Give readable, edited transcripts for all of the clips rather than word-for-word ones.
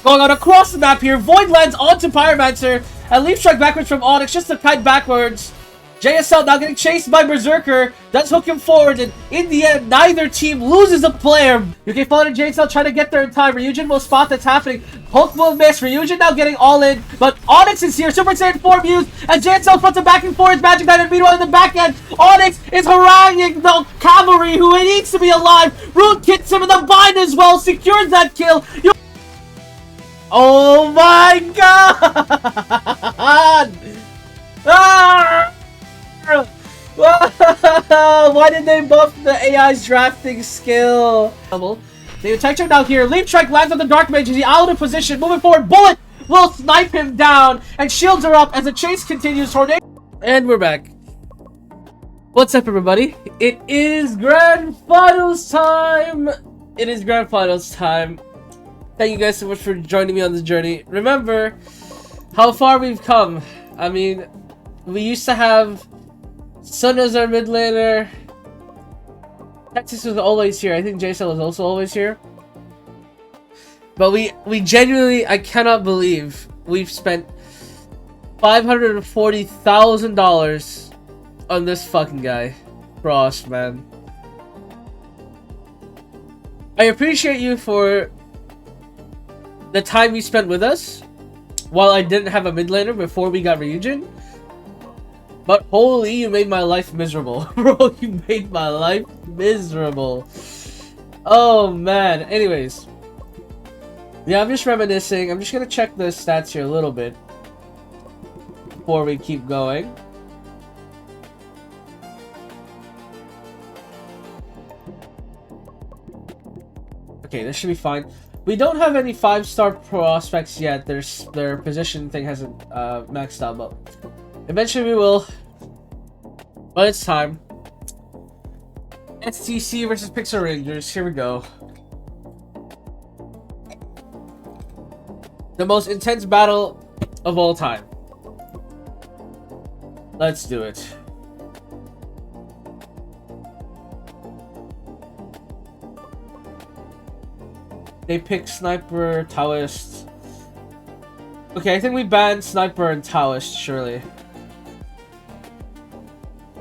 Going on across the map here. Void lands onto Pyromancer. And Leaf Strike backwards from Onyx just to kite backwards. JSL now getting chased by Berserker. Does hook him forward, and in the end, neither team loses a player. UK Fallen and JSL trying to get there in time. Ryujin will spot that's happening. Hook will miss. Ryujin now getting all in, but Onyx is here. Super Saiyan 4 used, and JSL puts it back and forth. Magic Knight, and meanwhile in the back end, Onyx is haranguing the cavalry who needs to be alive. Root hits him in the bind as well, secures that kill. Oh my god! Ah! Why did they buff the AI's drafting skill? The attack check out here. Leap Strike lands on the Dark Mage. Is he out of position? Moving forward. Bullet will snipe him down. And shields are up as the chase continues. Tornado. And we're back. What's up, everybody? It is Grand Finals time. It is Grand Finals time. Thank you guys so much for joining me on this journey. Remember how far we've come. I mean, we used to have Sun as our mid laner. Texas was always here. I think JSL was also always here. But we genuinely, I cannot believe we've spent $540,000 on this fucking guy. Frost, man. I appreciate you for the time you spent with us while I didn't have a mid laner before we got Ryujin. But holy, you made my life miserable. Bro, you made my life miserable. Oh, man. Anyways. Yeah, I'm just reminiscing. I'm just gonna check the stats here a little bit before we keep going. Okay, this should be fine. We don't have any 5-star prospects yet. Their position thing hasn't maxed out, but eventually we will. But it's time. STC versus Pixel Rangers. Here we go. The most intense battle of all time. Let's do it. They pick Sniper, Taoist. Okay, I think we banned Sniper and Taoist, surely.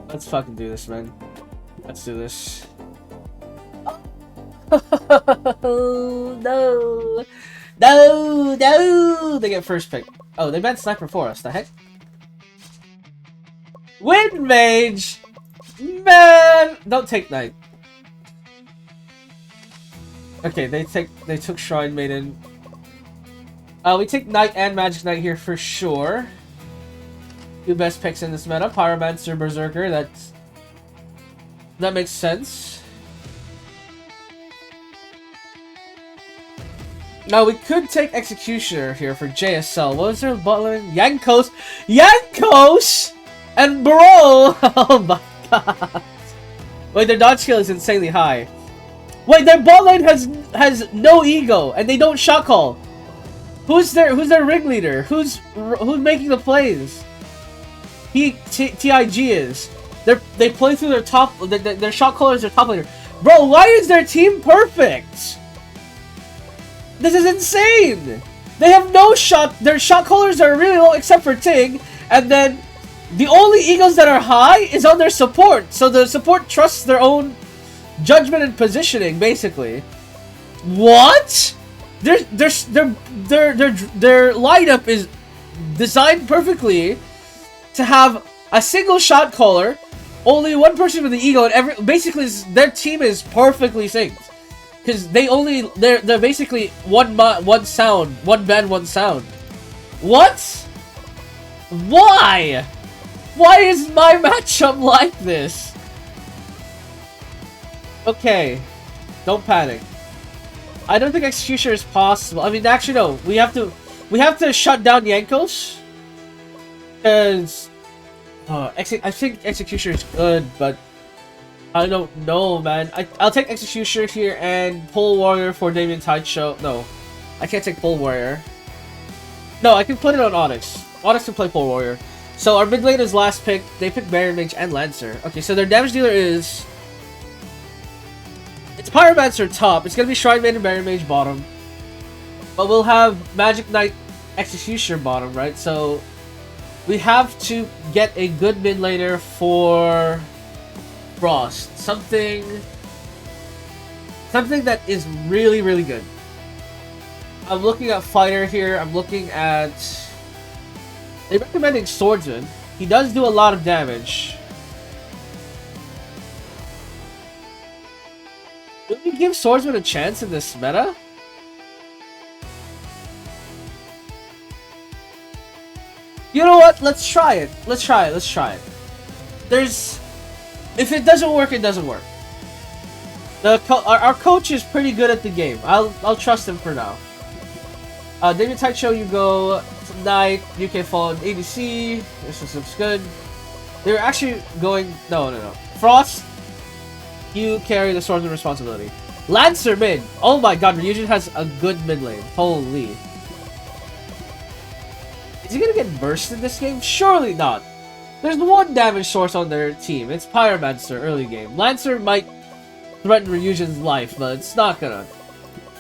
Let's fucking do this, man. Let's do this. Oh, no. No, no. They get first pick. Oh, they banned Sniper for us. The heck? Wind Mage! Man! Don't take Knight. Okay, they took Shrine Maiden. We take Knight and Magic Knight here for sure. Two best picks in this meta. Pyromancer, Berserker, that makes sense. Now we could take Executioner here for JSL. What was their bot lane? Yankos! Yankos! And Bro! Oh my god. Wait, their dodge skill is insanely high. Wait, their bot lane has no ego, and they don't shot call. Who's their ringleader? Who's making the plays? TIG is. They play through their top. Their shot caller is their top laner. Bro, why is their team perfect? This is insane. They have no shot. Their shot callers are really low except for Tig, and then the only egos that are high is on their support. So the support trusts their own judgment and positioning, basically. What? Their lineup is designed perfectly to have a single shot caller, only one person with the ego, and basically their team is perfectly synced. Because they're basically one sound, one band, one sound. What? Why? Why is my matchup like this? Okay, don't panic. I don't think Executioner is possible. I mean, actually, no. We have to shut down Yankos. Because I think Executioner is good, but I don't know, man. I'll take Executioner here and Pole Warrior for Damien Tide Show. No, I can't take Pole Warrior. No, I can put it on Onyx. Onyx can play Pole Warrior. So our mid lane is last pick. They pick Baron Mage and Lancer. Okay, so their damage dealer is... It's Pyromancer top. It's gonna be Shrine Maiden and Baron Mage bottom. But we'll have Magic Knight Executioner bottom, right? So we have to get a good mid laner for Frost. Something that is really, really good. I'm looking at Fighter here. I'm looking at... They're recommending Swordsman. He does do a lot of damage. Do we give Swordsman a chance in this meta? You know what? Let's try it. Let's try it. Let's try it. There's... If it doesn't work, it doesn't work. Our coach is pretty good at the game. I'll trust him for now. David Taicho, you go Knight, UK Fallen, ADC. This looks good. They're actually going... No. Frost, you carry the Swordsman responsibility. Lancer mid. Oh my god, Ryujin has a good mid lane. Holy. Is he gonna get bursted this game? Surely not. There's one damage source on their team. It's Pyromancer early game. Lancer might threaten Ryujin's life, but it's not gonna...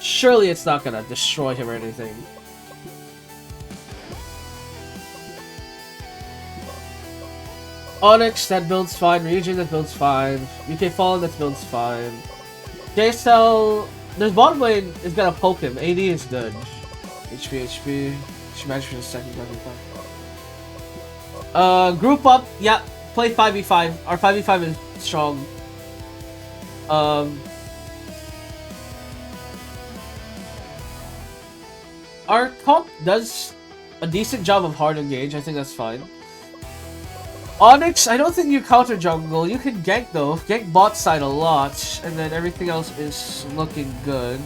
Surely it's not gonna destroy him or anything. Onyx, that builds fine. Ryujin, that builds fine. UK Fallen, that builds fine. JSL, there's bottom lane is gonna poke him. AD is good. HP. She managed for the second time. Group up, yeah, play 5v5. Our 5v5 is strong. Our comp does a decent job of hard engage. I think that's fine. Onyx, I don't think you counter jungle. You can gank though. Gank bot side a lot, and then everything else is looking good.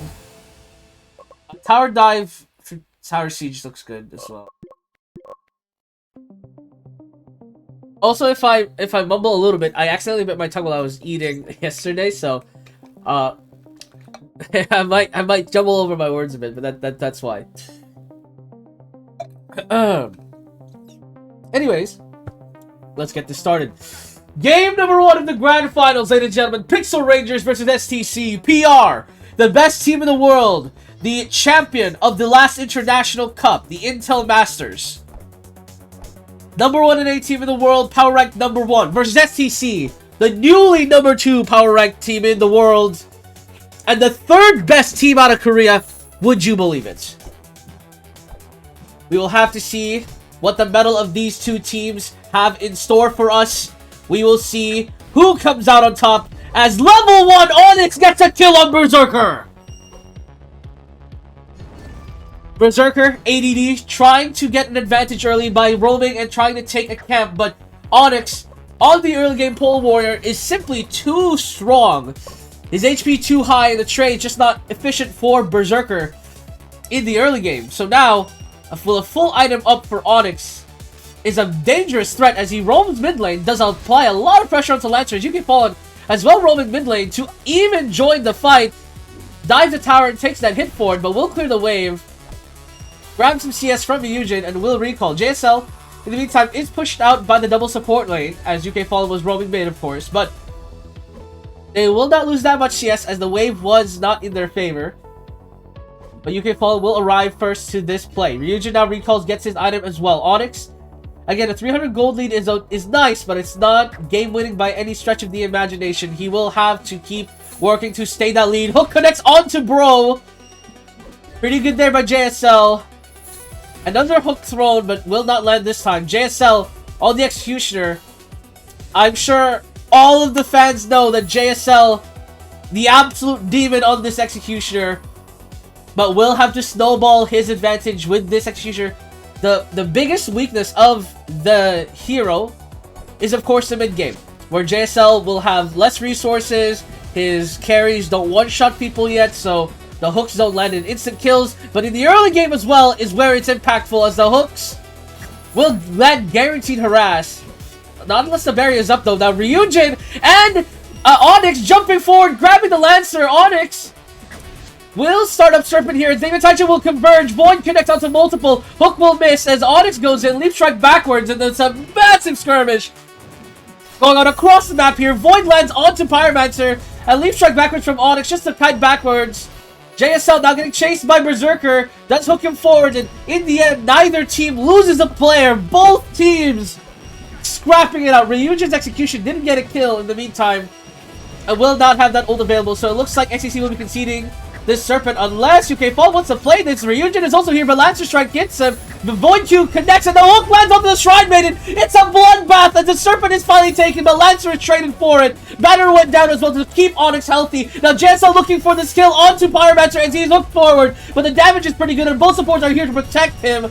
Tower dive for Tower Siege looks good as well. Also, if I mumble a little bit, I accidentally bit my tongue while I was eating yesterday, so I might jumble over my words a bit, but that's why. Anyways, let's get this started. Game number 1 of the Grand Finals, ladies and gentlemen. Pixel Rangers versus STC. PR, the best team in the world, the champion of the last International Cup, the Intel Masters. Number 1 and 8 team in the world, power ranked number 1, versus STC, the newly number 2 power ranked team in the world, and the 3rd best team out of Korea. Would you believe it? We will have to see what the mettle of these two teams have in store for us. We will see who comes out on top as level 1 Onyx gets a kill on Berserker. Berserker, ADD, trying to get an advantage early by roaming and trying to take a camp, but Onyx, on the early game pole warrior, is simply too strong. His HP too high and the trade just not efficient for Berserker in the early game. So now, a full item up for Onyx is a dangerous threat as he roams mid lane, does apply a lot of pressure onto Lancer. You can Fallen as well roaming mid lane to even join the fight. Dives the tower and takes that hit forward, but will clear the wave. Grab some CS from Ryujin and will recall. JSL, in the meantime, is pushed out by the double support lane as UK Fallen was roaming mid, of course, but they will not lose that much CS as the wave was not in their favor. But UK Fallen will arrive first to this play. Ryujin now recalls, gets his item as well. Onyx, again, a 300 gold lead is nice, but it's not game-winning by any stretch of the imagination. He will have to keep working to stay that lead. Hook connects onto Bro. Pretty good there by JSL. Another hook thrown, but will not land this time. JSL on the Executioner. I'm sure all of the fans know that JSL, the absolute demon on this Executioner, but will have to snowball his advantage with this Executioner. The biggest weakness of the hero is, of course, the mid-game, where JSL will have less resources. His carries don't one-shot people yet, so the hooks don't land in instant kills. But in the early game as well is where it's impactful, as the hooks will land guaranteed harass. Not unless the barrier is up, though. Now, Ryujin and Onyx jumping forward, grabbing the Lancer. Onyx will start up Serpent here. David Taicho will converge. Void connects onto multiple. Hook will miss as Onyx goes in. Leap strike backwards, and there's a massive skirmish going on across the map here. Void lands onto Pyromancer. And Leap strike backwards from Onyx just to kite backwards. JSL now getting chased by Berserker. Does hook him forward, and in the end, neither team loses a player. Both teams scrapping it out. Ryujin's execution didn't get a kill in the meantime. I will not have that ult available, so it looks like XCC will be conceding this Serpent unless UK Fall wants to play this. Ryujin is also here, but Lancer Strike gets him. The Void Cube connects, and the hook lands onto the Shrine Maiden. It's a bloodbath as the Serpent is finally taken, but Lancer is trading for it. Banner went down as well to keep Onyx healthy. Now JSL looking for the skill onto Pyromancer as he's hooked forward, but the damage is pretty good, and both supports are here to protect him.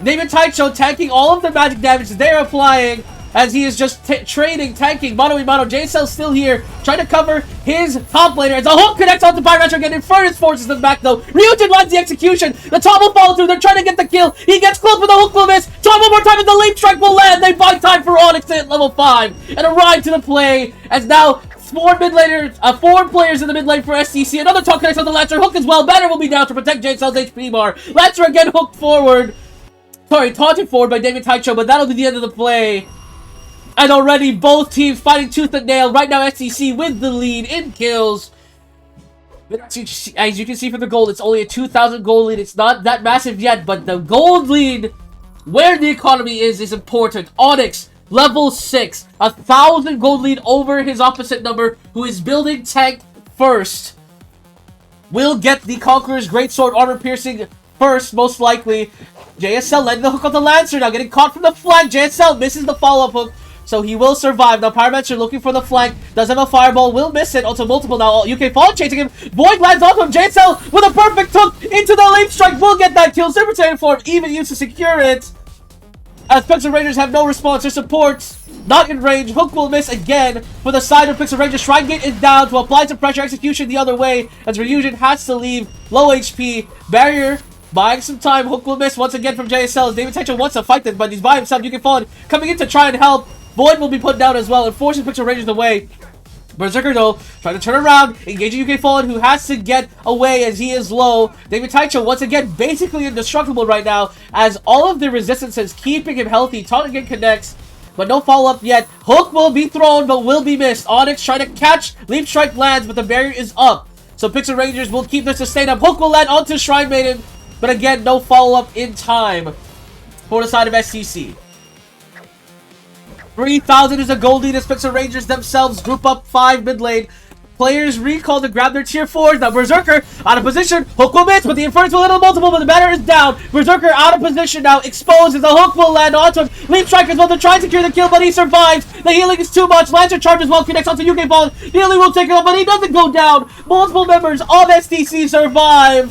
David Taicho tanking all of the magic damage they're applying, as he is just trading, tanking, mano a mano. JSL still here, trying to cover his top laner. As the hook connects onto Pyromancer again, Infernus forces them back though. Ryujin lands the execution. The top will follow through. They're trying to get the kill. He gets close, but the hook will miss. Top one more time, and the leap strike will land. They buy time for Onyx to hit level 5 and arrive to the play. As now four players in the mid lane for SCC. Another top connects on the Lancer. Hook as well. Banner will be down to protect JSL's HP bar. Lancer again hooked forward. Sorry, taunted forward by David Taicho, but that'll be the end of the play. And already both teams fighting tooth and nail. Right now SCC with the lead in kills. But as you can see from the gold, it's only a 2,000 gold lead. It's not that massive yet, but the gold lead, where the economy is important. Onyx, level 6. 1,000 gold lead over his opposite number, who is building tank first. Will get the Conqueror's Greatsword armor piercing first, most likely. JSL letting the hook on the Lancer, now getting caught from the flank. JSL misses the follow-up hook, so he will survive. Now Pyromancer looking for the flank, does have a fireball, will miss it onto multiple now. UK Fall chasing him, Void lands onto him. JSL with a perfect hook into the leap strike, will get that kill. Super form even used to secure it. As Pixel Rangers have no response, their supports not in range. Hook will miss again for the side of Pixel Rangers. Shrine Gate is down to apply some pressure. Execution the other way as Ryujin has to leave low HP. Barrier buying some time. Hook will miss once again from JSL. David Taicho wants to fight this, but he's by himself. UK Fall coming in to try and help. Void will be put down as well and forces Pixel Rangers away. Berserker though, trying to turn around, engaging UK Fallen, who has to get away as he is low. David Taicho once again basically indestructible right now, as all of the resistances keeping him healthy. Taunt again connects, but no follow-up yet. Hook will be thrown, but will be missed. Onyx trying to catch, leap strike lands, but the barrier is up. So Pixel Rangers will keep their sustain up. Hook will land onto Shrine Maiden, but again, no follow-up in time for the side of SCC. 3,000 is a gold lead as Pixel Rangers themselves group up 5 mid lane. Players recall to grab their tier 4s. Now Berserker out of position. Hook will miss, but the Infernus will hit a multiple, but the banner is down. Berserker out of position now, exposed as the hook will land onto him. Leap Strike as well to try and secure the kill, but he survives. The healing is too much. Lancer charge as well, connects onto UK Ball. Healing will take it off, but he doesn't go down. Multiple members of STC survive.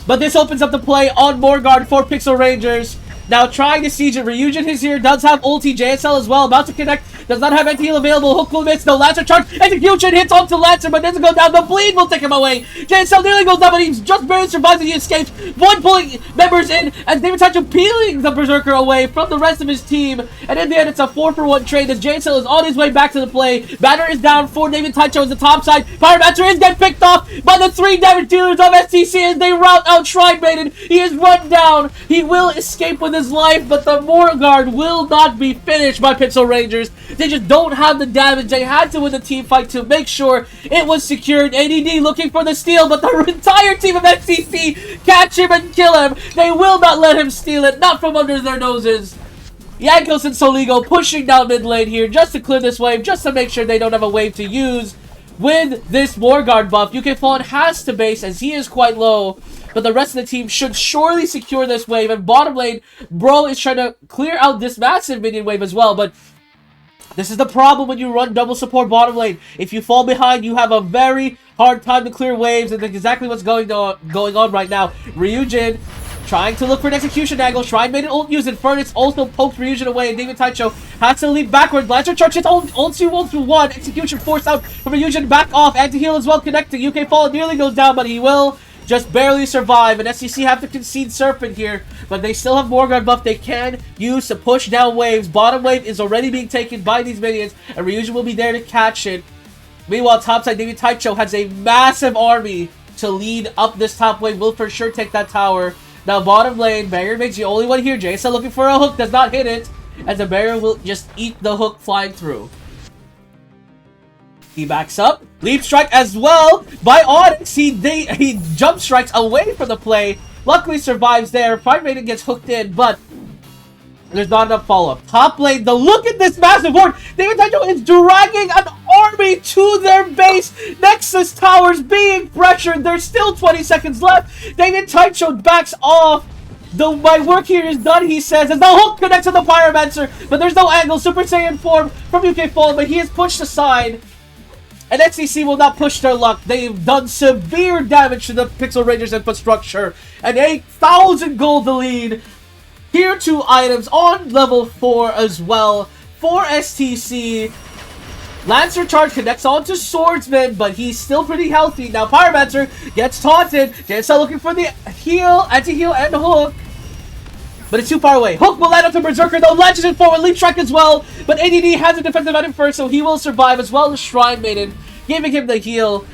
But this opens up the play on Morgard for Pixel Rangers. Now trying to siege it. Ryujin is here, does have ulti. JSL as well, about to connect. Does not have anti-heal available. Hook will miss. No Lancer charge. Execution hits onto Lancer, but doesn't go down. The bleed will take him away. JSL nearly goes down, but he just barely survives and he escapes. Void pulling members in as David Taicho peeling the Berserker away from the rest of his team. And in the end, it's a 4-for-1 trade as JSL is on his way back to the play. Banner is down for David Taicho as the top side. Pyromancer is getting picked off by the 3 damage dealers of STC as they route out Shrine Maiden. He is run down. He will escape with his life, but the Morgard will not be finished by Pixel Rangers. They just don't have the damage. They had to win the team fight to make sure it was secured. ADD looking for the steal, but the entire team of SCC catch him and kill him. They will not let him steal it, not from under their noses. Yankos and Soligo pushing down mid lane here just to clear this wave, just to make sure they don't have a wave to use. With this Morgard buff, UK Fallen has to base as he is quite low, but the rest of the team should surely secure this wave. And bottom lane, Bro is trying to clear out this massive minion wave as well, but this is the problem when you run double support bottom lane. If you fall behind, you have a very hard time to clear waves, and that's exactly what's going on right now. Ryujin trying to look for an execution angle. Shrine Maiden ult use Infernus also poked Ryujin away, and David Taicho has to leap backwards. Lancer charge hits ult 1 execution forced out from Ryujin, back off. Anti-heal as well connecting. UK Fall nearly goes down, but he will just barely survive, and SCC have to concede Serpent here, but they still have Morgard buff they can use to push down waves. Bottom wave is already being taken by these minions, and Ryujin will be there to catch it. Meanwhile, topside, David Taicho has a massive army to lead up this top wave, will for sure take that tower. Now bottom lane, Barrier Mage's the only one here. JSL looking for a hook, does not hit it, as the Barrier will just eat the hook flying through. He backs up. Leap strike as well by Onyx. He jump strikes away from the play. Luckily survives there. Prime Maiden gets hooked in, but there's not enough follow-up. Top lane, though, look at this massive horde. David Taito is dragging an army to their base. Nexus towers being pressured. There's still 20 seconds left. David Taito backs off. My work here is done, he says, as the hook connects to the Pyromancer, but there's no angle. Super Saiyan form from UK Fallen, but he is pushed aside. And SCC will not push their luck. They've done severe damage to the Pixel Rangers infrastructure. And 8,000 gold to lead. Tier 2 items on level 4 as well for STC. Lancer Charge connects onto Swordsman, but he's still pretty healthy. Now Pyromancer gets taunted. JSL looking for the heal, anti-heal, and hook. But it's too far away. Hook will land onto Berserker, though. Launches it forward. Leap Strike as well. But ADD has a defensive item first, so he will survive, as well as Shrine Maiden, giving him the heal.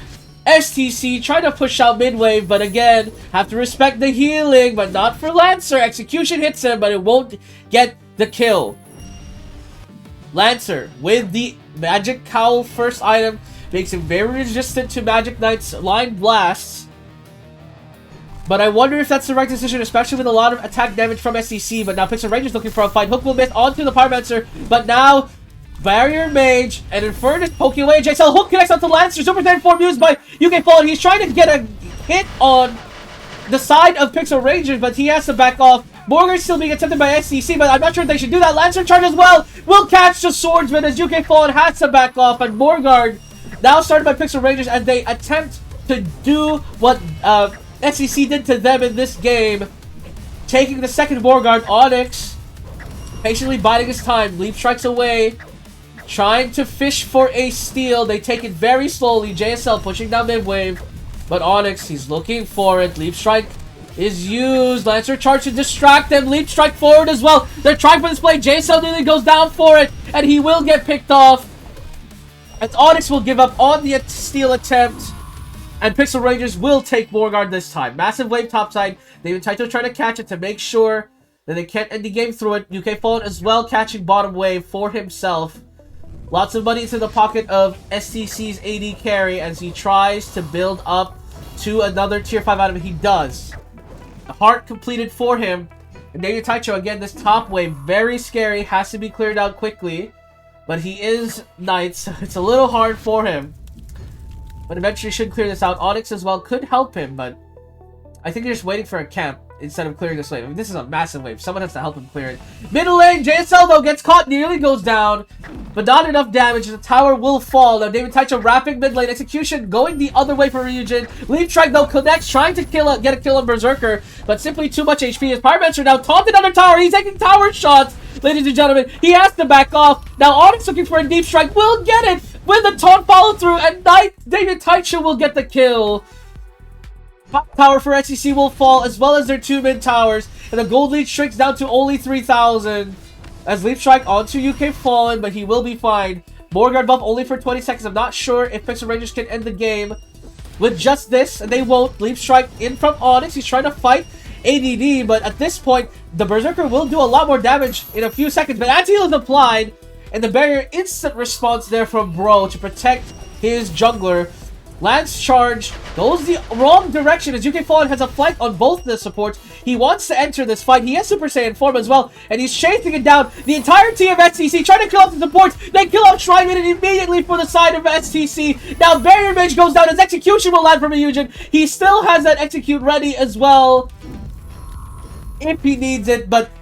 STC trying to push out mid-wave, but again, have to respect the healing, but not for Lancer. Execution hits him, but it won't get the kill. Lancer, with the Magic Cowl first item, makes him very resistant to Magic Knight's line blasts. But I wonder if that's the right decision, especially with a lot of attack damage from SCC. But now Pixel Rangers looking for a fight. Hook will miss onto the Pyromancer, but now Barrier Mage and Infernus poking away. JSL Hook connects onto Lancer. Super Saiyan form used by UK Fallen. He's trying to get a hit on the side of Pixel Rangers, but he has to back off. Morgan's still being attempted by SCC, but I'm not sure if they should do that. Lancer Charge as well will catch the Swordsman as UK Fallen has to back off. And Morgard now started by Pixel Rangers as they attempt to do what SCC did to them in this game. Taking the second Morgard. Onyx patiently biding his time. Leap strikes away. Trying to fish for a steal. They take it very slowly. JSL pushing down mid-wave. But Onyx, he's looking for it. Leap strike is used. Lancer Charge to distract them. Leap strike forward as well. They're trying for this play. JSL nearly goes down for it. And he will get picked off. As Onyx will give up on the steal attempt. And Pixel Rangers will take Morgard this time. Massive wave topside. David Taito trying to catch it to make sure that they can't end the game through it. UK Fallen as well catching bottom wave for himself. Lots of money into the pocket of STC's AD carry as he tries to build up to another tier 5 item. He does. The heart completed for him. And David Taito, again, this top wave, very scary. Has to be cleared out quickly. But he is Knight, so it's a little hard for him. But eventually should clear this out. Onyx as well could help him, but I think they're just waiting for a camp instead of clearing this wave. I mean, this is a massive wave. Someone has to help him clear it. Middle lane, JSL though gets caught, nearly goes down, but not enough damage. The tower will fall. Now David Taito wrapping mid lane. Execution going the other way for Ryujin. Leap Strike though connects, trying to get a kill on Berserker, but simply too much HP. His Pyromancer now taunted under tower. He's taking tower shots, ladies and gentlemen. He has to back off. Now Onyx looking for a deep strike. Will get it with the taunt follow through, and David Taito will get the kill. Top tower for SEC will fall, as well as their 2 mid towers, and the gold lead shrinks down to only 3,000. As Leap Strike onto UK Fallen, but he will be fine. Morgard buff only for 20 seconds. I'm not sure if Pixel Rangers can end the game with just this, and they won't. Leap Strike in from Onyx. He's trying to fight ADD, but at this point, the Berserker will do a lot more damage in a few seconds. But anti-heal is applied, and the barrier instant response there from Bro to protect his jungler. Lance Charge goes the wrong direction as UK Fallen has a flank on both the supports. He wants to enter this fight. He has Super Saiyan form as well, and he's chasing it down. The entire team of STC trying to kill off the supports. They kill off Shrine Maiden immediately for the side of STC. Now Barrier Mage goes down. His execution will land from Ryujin. He still has that execute ready as well if he needs it, but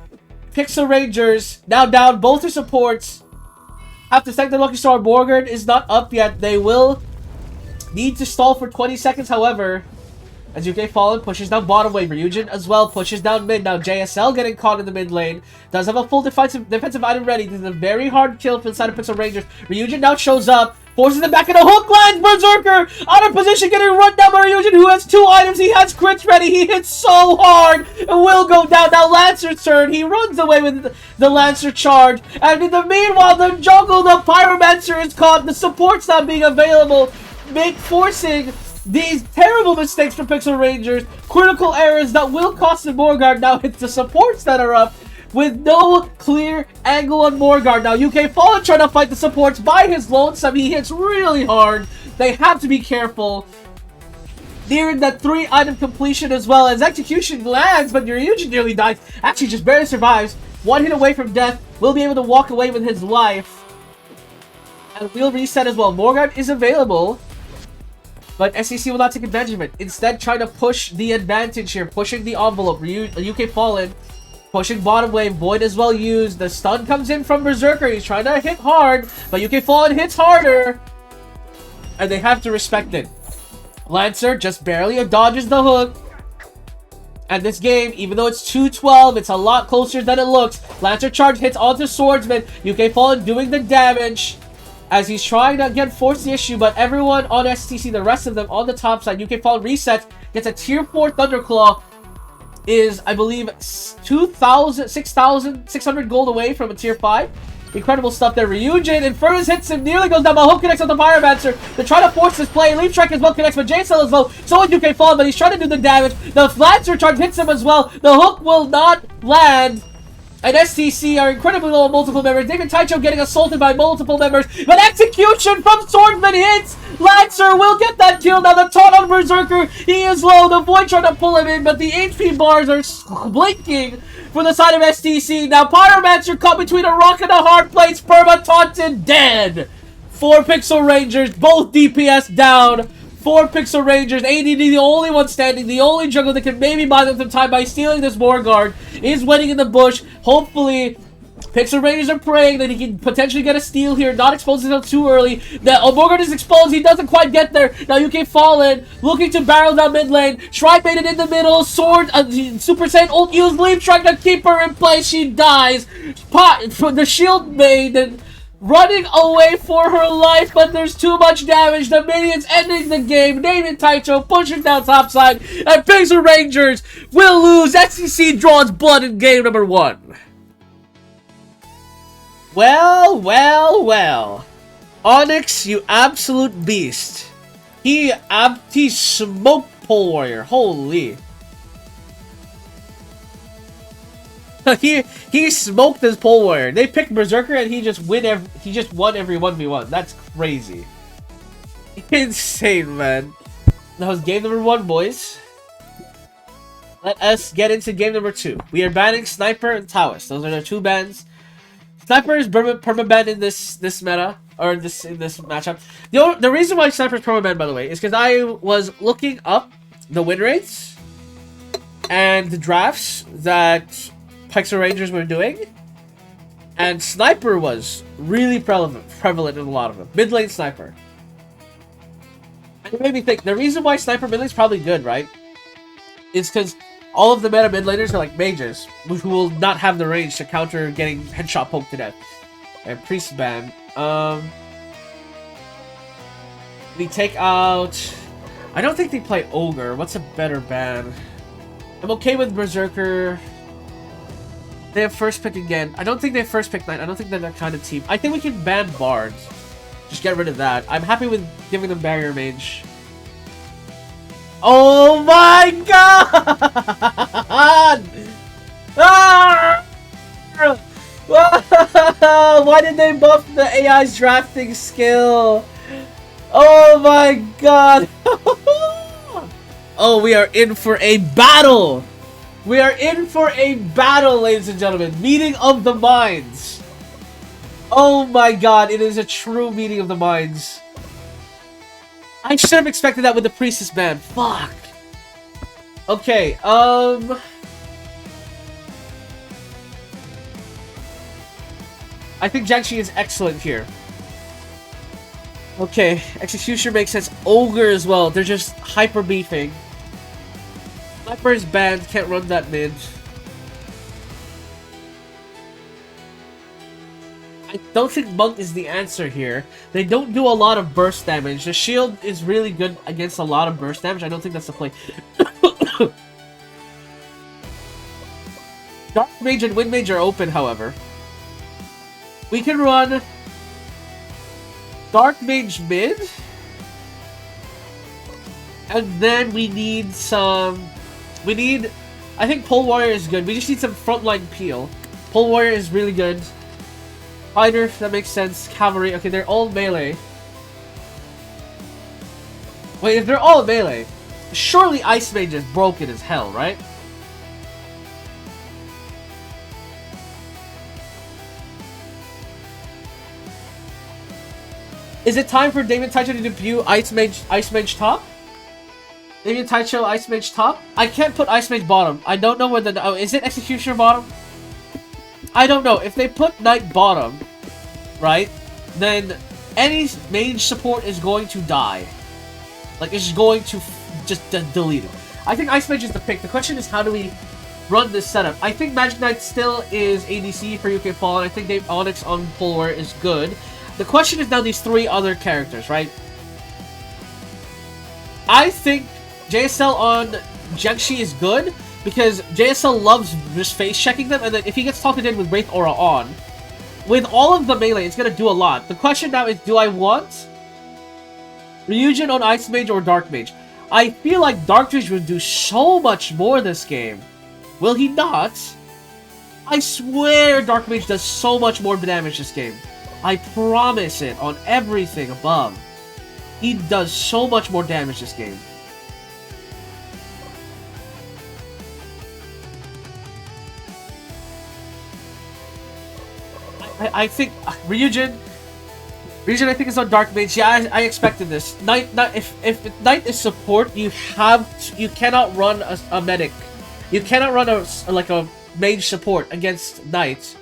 Pixel Rangers now down both their supports. Have to thank the Lucky Star. Morgan is not up yet. They will need to stall for 20 seconds, however, as UK Fallen pushes down bottom wave. Ryujin as well pushes down mid. Now JSL getting caught in the mid lane. Does have a full defensive item ready. This is a very hard kill for the side of Pixel Rangers. Ryujin now shows up. Forces them back in a hook line. Berserker out of position, getting run down by Ryujin, who has 2 items. He has crits ready. He hits so hard. It will go down. Now Lancer's turn. He runs away with the Lancer Charge. And in the meanwhile, the jungle, the Pyromancer is caught. The support's not being available, forcing these terrible mistakes from Pixel Rangers. Critical errors that will cost the Morgard. Now it's the supports that are up. with no clear angle on Morgard. Now UK Fallen trying to fight the supports by his lonesome. He hits really hard. They have to be careful. Nearing that 3-item completion as well as execution lands, but Ryujin nearly dies. Actually, just barely survives. One hit away from death. Will be able to walk away with his life. And we'll reset as well. Morgard is available, but SEC will not take advantage of it. Instead, trying to push the advantage here. Pushing the envelope. UK Fallen. Pushing bottom wave. Void as well used. The stun comes in from Berserker. He's trying to hit hard, but UK Fallen hits harder. And they have to respect it. Lancer just barely dodges the hook. And this game, even though it's 2-12, it's a lot closer than it looks. Lancer charge hits onto Swordsman. UK Fallen doing the damage as he's trying to again force the issue, but everyone on STC, the rest of them on the top side, UK Fallen resets, gets a tier 4 Thunderclaw, is I believe 6,600 gold away from a tier 5. Incredible stuff there. Ryujin, Infernus hits him, nearly goes down, but hook connects with the Pyromancer. They're trying to force this play. Leaf Strike as well connects, but J-Cell as well. So is UK Fallen, but he's trying to do the damage. The Lancer charge hits him as well. The hook will not land. And STC are incredibly low on multiple members. David Taicho getting assaulted by multiple members. But execution from Swordsman hits! Lancer will get that kill. Now the taunt on Berserker. He is low. The Void trying to pull him in, but the HP bars are blinking for the side of STC. Now Pyromancer caught between a rock and a hard place. Perma taunted, dead. 4 Pixel Rangers, both DPS down. 4 Pixel Rangers, ADD the only one standing, the only jungle that can maybe buy them some time by stealing this Morgard, is waiting in the bush. Hopefully, Pixel Rangers are praying that he can potentially get a steal here, not expose himself too early. Morgard is exposed, he doesn't quite get there. Now UK Fallen, looking to barrel down mid lane. Shrine Maiden in the middle, Sword, Super Saiyan ult used, Leaf Strike to keep her in place, she dies. The Shield Maiden running away for her life, but there's too much damage. The minions ending the game. David Taicho pushing down topside, and Pixel Rangers will lose. SEC draws blood in game number 1. Well, well, well. Onyx, you absolute beast. He smoked Pole Warrior. Holy. he smoked his Pole Warrior. They picked Berserker and he just won every 1v1. That's crazy. Insane, man. That was game number 1, boys. Let us get into game number 2. We are banning Sniper and Taoist. Those are the 2 bans. Sniper is perma-banned in this meta, or in this matchup. The reason why Sniper is perma-banned, by the way, is because I was looking up the win rates and the drafts that Pixel Rangers were doing, and Sniper was really prevalent in a lot of them. Mid lane Sniper. And it made me think, the reason why Sniper mid lane is probably good, right, is because all of the meta mid laners are like mages, who will not have the range to counter getting headshot poked to death. And Priest ban. We take out... I don't think they play Ogre. What's a better ban? I'm okay with Berserker. They have first pick again. I don't think they have first pick Knight. I don't think they're that kind of team. I think we can ban Bard. Just get rid of that. I'm happy with giving them Barrier Mage. Oh my god! Ah! Why did they buff the AI's drafting skill? Oh my god! Oh, we are in for a battle! We are in for a battle, ladies and gentlemen. Meeting of the minds. Oh my god, it is a true meeting of the minds. I should have expected that with the Priestess ban. Fuck. Okay, I think Jiangxi is excellent here. Okay, Executioner makes sense. Ogre as well. They're just hyper beefing. Sniper is banned, can't run that mid. I don't think Monk is the answer here. They don't do a lot of burst damage. The shield is really good against a lot of burst damage. I don't think that's the play. Dark Mage and Wind Mage are open, however. We can run Dark Mage mid. And then we need some... I think Pole Warrior is good. We just need some frontline peel. Pole Warrior is really good. Fighter, that makes sense. Cavalry, okay, they're all melee. Wait, if they're all melee, surely Ice Mage is broken as hell, right? Is it time for Damien Taicho to debut Ice Mage top? Damien Taicho Ice Mage top? I can't put Ice Mage bottom. I don't know whether... Oh, is it Executioner bottom? I don't know. If they put Knight bottom, right, then any mage support is going to die. Like, it's going to just delete it. I think Ice Mage is the pick. The question is, how do we run this setup? I think Magic Knight still is ADC for UK Fallen. I think Dave Onyx on Polar is good. The question is now these three other characters, right? I think JSL on Jiangxi is good because JSL loves just face checking them, and then if he gets talked in with Wraith Aura on, with all of the melee, it's gonna do a lot. The question now is, do I want Ryujin on Ice Mage or Dark Mage? I feel like Dark Mage would do so much more this game. Will he not? I swear Dark Mage does so much more damage this game. I promise it on everything above. He does so much more damage this game. I think Ryujin I think is on Dark Mage. Yeah, I expected this. Knight, if Knight is support, you cannot run a medic. You cannot run a mage support against Knight.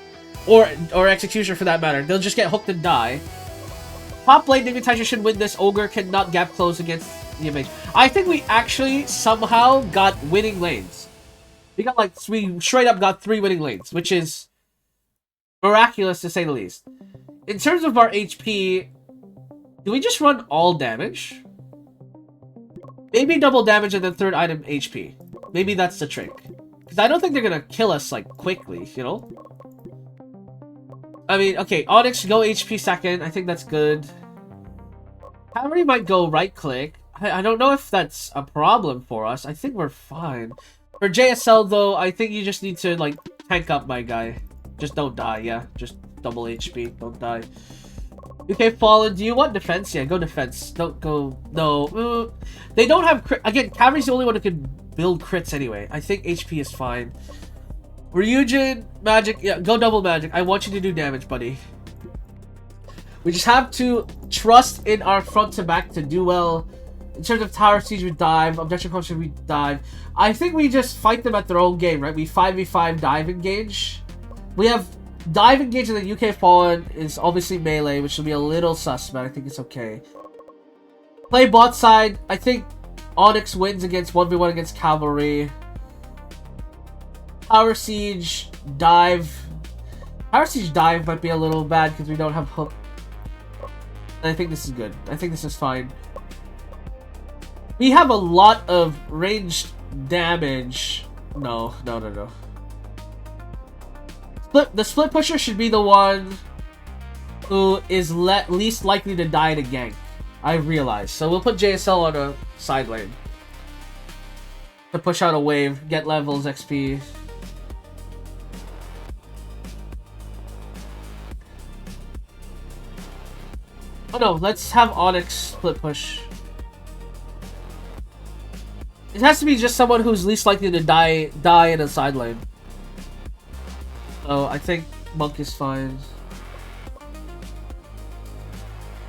Or Executioner for that matter. They'll just get hooked and die. Top lane Damien Taicho should win this. Ogre cannot gap close against the mage. I think we actually somehow got winning lanes. We got we straight up got 3 winning lanes, which is miraculous to say the least. In terms of our HP, do we just run all damage? Maybe double damage and then third item HP. Maybe that's the trick. Because I don't think they're gonna kill us quickly, you know? I mean, okay, Onyx, go HP second. I think that's good. Cavalry might go right click. I don't know if that's a problem for us. I think we're fine. For JSL, though, I think you just need to, tank up my guy. Just don't die, yeah. Just double HP. Don't die. Okay, Fallen, do you want defense? Yeah, go defense. Don't go... No. They don't have crit... Again, Cavalry's the only one who can build crits anyway. I think HP is fine. Ryujin, Magic, yeah, go double Magic. I want you to do damage, buddy. We just have to trust in our front to back to do well. In terms of Tower Siege, we dive. Objection Culture, we dive. I think we just fight them at their own game, right? We 5v5 dive engage. We have dive engage and then UK Fallen is obviously melee, which will be a little sus, but I think it's okay. Play bot side. I think Onyx wins against 1v1 against Cavalry. Tower Siege, dive. Tower Siege dive might be a little bad because we don't have hook. And I think this is good. I think this is fine. We have a lot of ranged damage. No. The split pusher should be the one who is least likely to die in a gank. I realize. So we'll put JSL on a side lane. To push out a wave, get levels, XP. Oh no, let's have Onyx split push. It has to be just someone who's least likely to die in a side lane. So I think Monk is fine.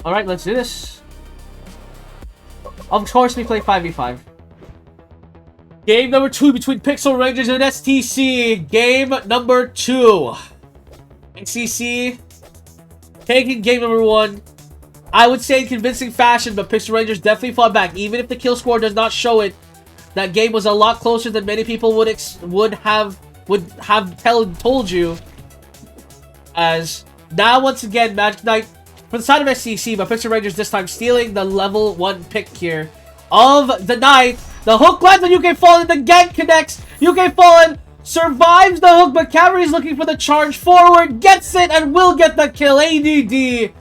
Alright, let's do this. Of course we play 5v5. Game number 2 between Pixel Rangers and STC. Game number 2. STC taking game number 1. I would say in convincing fashion, but Pixel Rangers definitely fought back. Even if the kill score does not show it, that game was a lot closer than many people would have told you. As now, once again, Magic Knight for the side of SCC, but Pixel Rangers this time stealing the level 1 pick here of the night. The hook lands on UK Fallen, the gank connects. UK Fallen survives the hook, but Cavalry is looking for the charge forward, gets it, and will get the kill. ADD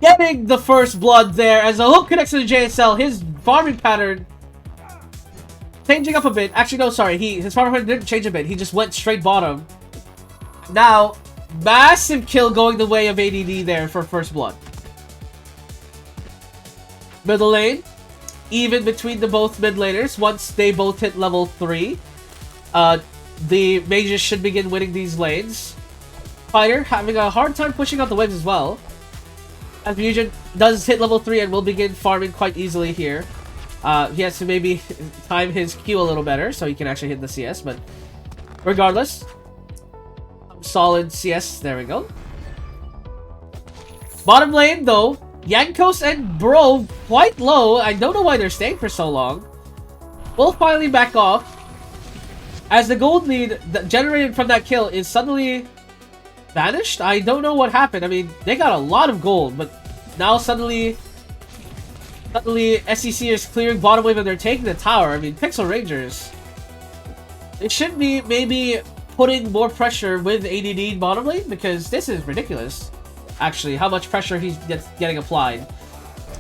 getting the first blood there as the hook connects to the JSL. His farming pattern changing up a bit. Actually, no, sorry. His farming pattern didn't change a bit. He just went straight bottom. Now, massive kill going the way of ADD there for first blood. Middle lane, even between the both mid laners. Once they both hit level 3, the mages should begin winning these lanes. Fighter having a hard time pushing out the waves as well. As Ryujin does hit level 3 and will begin farming quite easily here. He has to maybe time his Q a little better so he can actually hit the CS, but regardless, solid CS. There we go. Bottom lane though, Yankos and Bro quite low. I don't know why they're staying for so long. Will finally back off as the gold lead that generated from that kill is suddenly vanished. I don't know what happened. I mean, they got a lot of gold, but now suddenly SEC is clearing bottom wave and they're taking the tower. I mean, Pixel Rangers, they should be maybe putting more pressure with ADD bottom lane, because this is ridiculous, actually, how much pressure he's getting applied.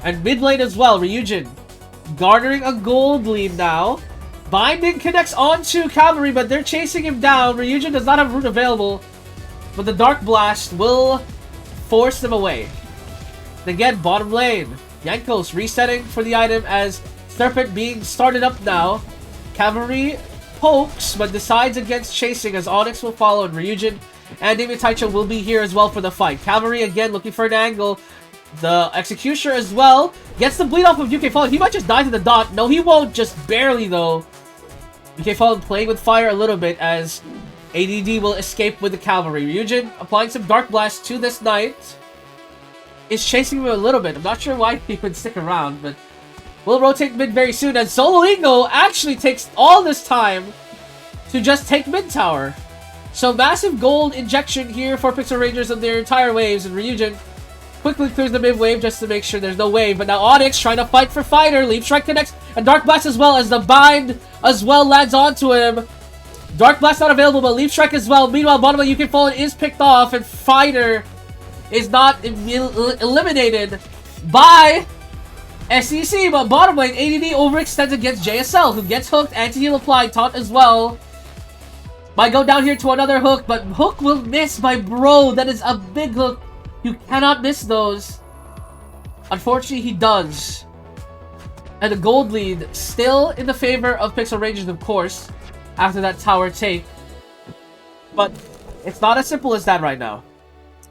And mid lane as well, Ryujin garnering a gold lead now. Binding connects onto Cavalry, but they're chasing him down. Ryujin does not have root available, but the Dark Blast will force them away. And again, bottom lane, Yankos resetting for the item as Serpent being started up now. Cavalry pokes, but decides against chasing as Onyx will follow, and Ryujin and David Taicho will be here as well for the fight. Cavalry again looking for an angle. The Executioner as well gets the bleed off of UK Fallen. He might just die to the dot. No, he won't, just barely though. UK Fallen playing with fire a little bit as ADD will escape with the Cavalry. Ryujin applying some Dark Blast to this knight. Is chasing him a little bit. I'm not sure why he would stick around, but we'll rotate mid very soon. And Sololingo actually takes all this time to just take mid tower. So massive gold injection here for Pixel Rangers of their entire waves, and Ryujin quickly clears the mid wave just to make sure there's no wave. But now Onyx trying to fight for Fighter. Leap Strike connects, and Dark Blast as well as the bind as well lands onto him. Dark Blast not available, but Leap Strike as well. Meanwhile, bottom lane UK Fallen is picked off, and Fighter is not eliminated by SEC, but bottom lane, ADD overextends against JSL, who gets hooked, anti-heal applied, taunt as well. Might go down here to another hook, but hook will miss by Bro. That is a big hook. You cannot miss those. Unfortunately, he does. And the gold lead still in the favor of Pixel Rangers, of course, after that tower take. But it's not as simple as that right now.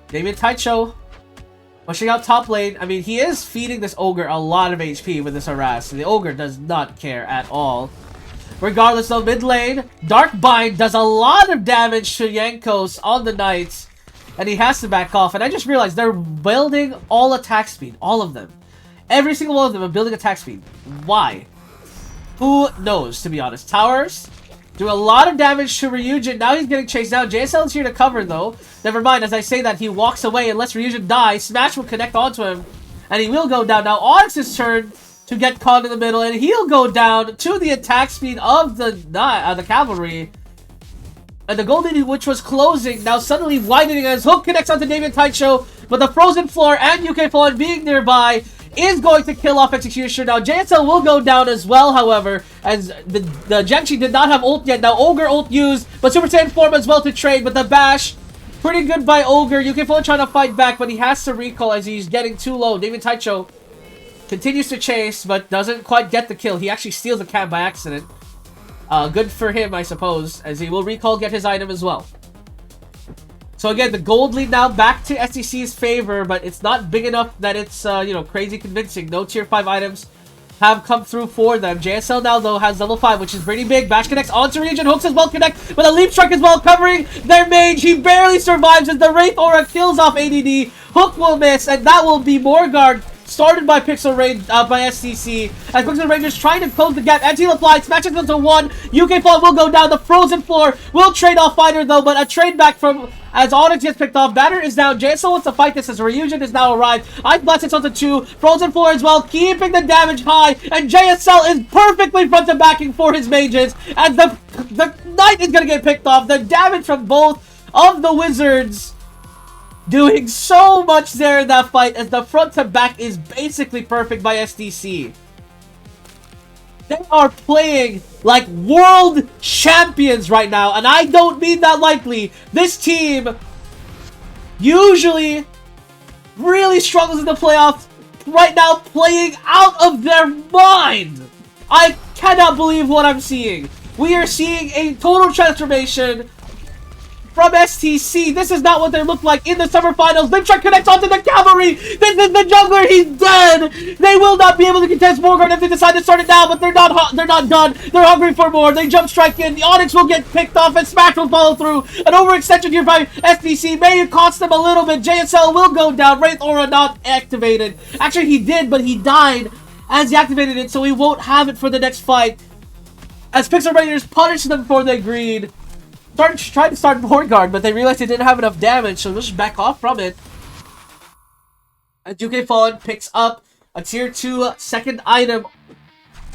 Damien Taicho pushing out top lane. I mean, he is feeding this Ogre a lot of HP with this harass. The Ogre does not care at all. Regardless of mid lane, Dark Bind does a lot of damage to Yankos on the Knights, and he has to back off. And I just realized they're building all attack speed. All of them. Every single one of them are building attack speed. Why? Who knows, to be honest. Towers do a lot of damage to Ryujin. Now he's getting chased down. JSL is here to cover, though. Never mind, as I say that, he walks away and lets Ryujin die. Smash will connect onto him, and he will go down. Now Onyx's turn to get caught in the middle, and he'll go down to the attack speed of the Cavalry. And the Golden, which was closing, now suddenly widening as hook connects onto Damien Taicho, but the Frozen Floor and UK Fallen being nearby is going to kill off Executioner. Now JSL will go down as well, however, as the Genchi did not have ult yet. Now Ogre ult used, but Super Saiyan form as well to trade, but the bash, pretty good by Ogre. UK Fallen trying to fight back, but he has to recall as he's getting too low. Damien Taicho continues to chase, but doesn't quite get the kill. He actually steals the camp by accident. Good for him, I suppose, as he will recall, get his item as well. So again, the gold lead now back to SEC's favor, but it's not big enough that it's, you know, crazy convincing. No tier 5 items have come through for them. JSL now, though, has level 5, which is pretty big. Bash connects onto Ryujin. Hooks as well connect, but a Leap Strike as well covering their mage. He barely survives as the Wraith Aura kills off ADD. Hook will miss, and that will be more guard started by Pixel Range, by SCC, as Pixel Rangers trying to close the gap. Anti-heal applied, smashes into one. UK Fall will go down. The Frozen Floor will trade off Fighter, though, but a trade back from as Onyx gets picked off. Banner is down. JSL wants to fight this as Ryujin is now arrived. Ice Blast hits onto 2. Frozen Floor as well, keeping the damage high, and JSL is perfectly front to backing for his mages, as the Knight is going to get picked off. The damage from both of the Wizards doing so much there in that fight, as the front to back is basically perfect by SDC. They are playing like world champions right now, and I don't mean that lightly. This team usually really struggles in the playoffs. Right now, playing out of their mind. I cannot believe what I'm seeing. We are seeing a total transformation from STC. This is not what they look like in the summer finals. Limtrak connects onto the cavalry. This is the jungler. He's dead. They will not be able to contest Morgan if they decide to start it now, but they're not done. They're hungry for more. They jump strike in. The Onyx will get picked off and Smash will follow through. An overextension here by STC may have cost them a little bit. JSL will go down. Wraith Aura not activated. Actually, he did, but he died as he activated it, so he won't have it for the next fight. As Pixel Raiders punish them before they agreed. Tried to start Morgard, but they realized they didn't have enough damage, so they'll just back off from it. And UK Fallen picks up a tier 2 second item.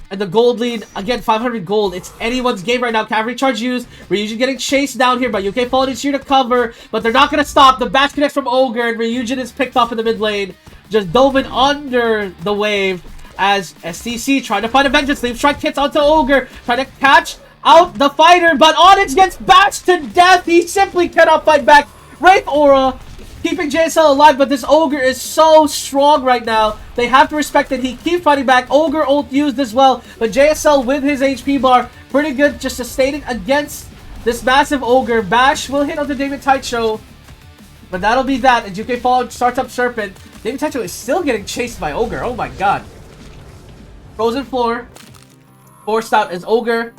And the gold lead, again, 500 gold. It's anyone's game right now. Cavalry charge used. Ryujin getting chased down here, but UK Fallen is here to cover. But they're not going to stop. The bash connects from Ogre, and Ryujin is picked off in the mid lane. Just dove in under the wave as STC trying to find a vengeance. Sleep strike hits onto Ogre, trying to catch out the fighter, but Onyx gets bashed to death. He simply cannot fight back. Wraith Aura keeping JSL alive, but this Ogre is so strong right now. They have to respect that he keeps fighting back. Ogre ult used as well, but JSL with his HP bar, pretty good just sustaining against this massive Ogre. Bash will hit on the David Taicho, but that'll be that. And UK Fallen starts up Serpent. David Taicho is still getting chased by Ogre. Oh my god. Frozen Floor. Forced out as Ogre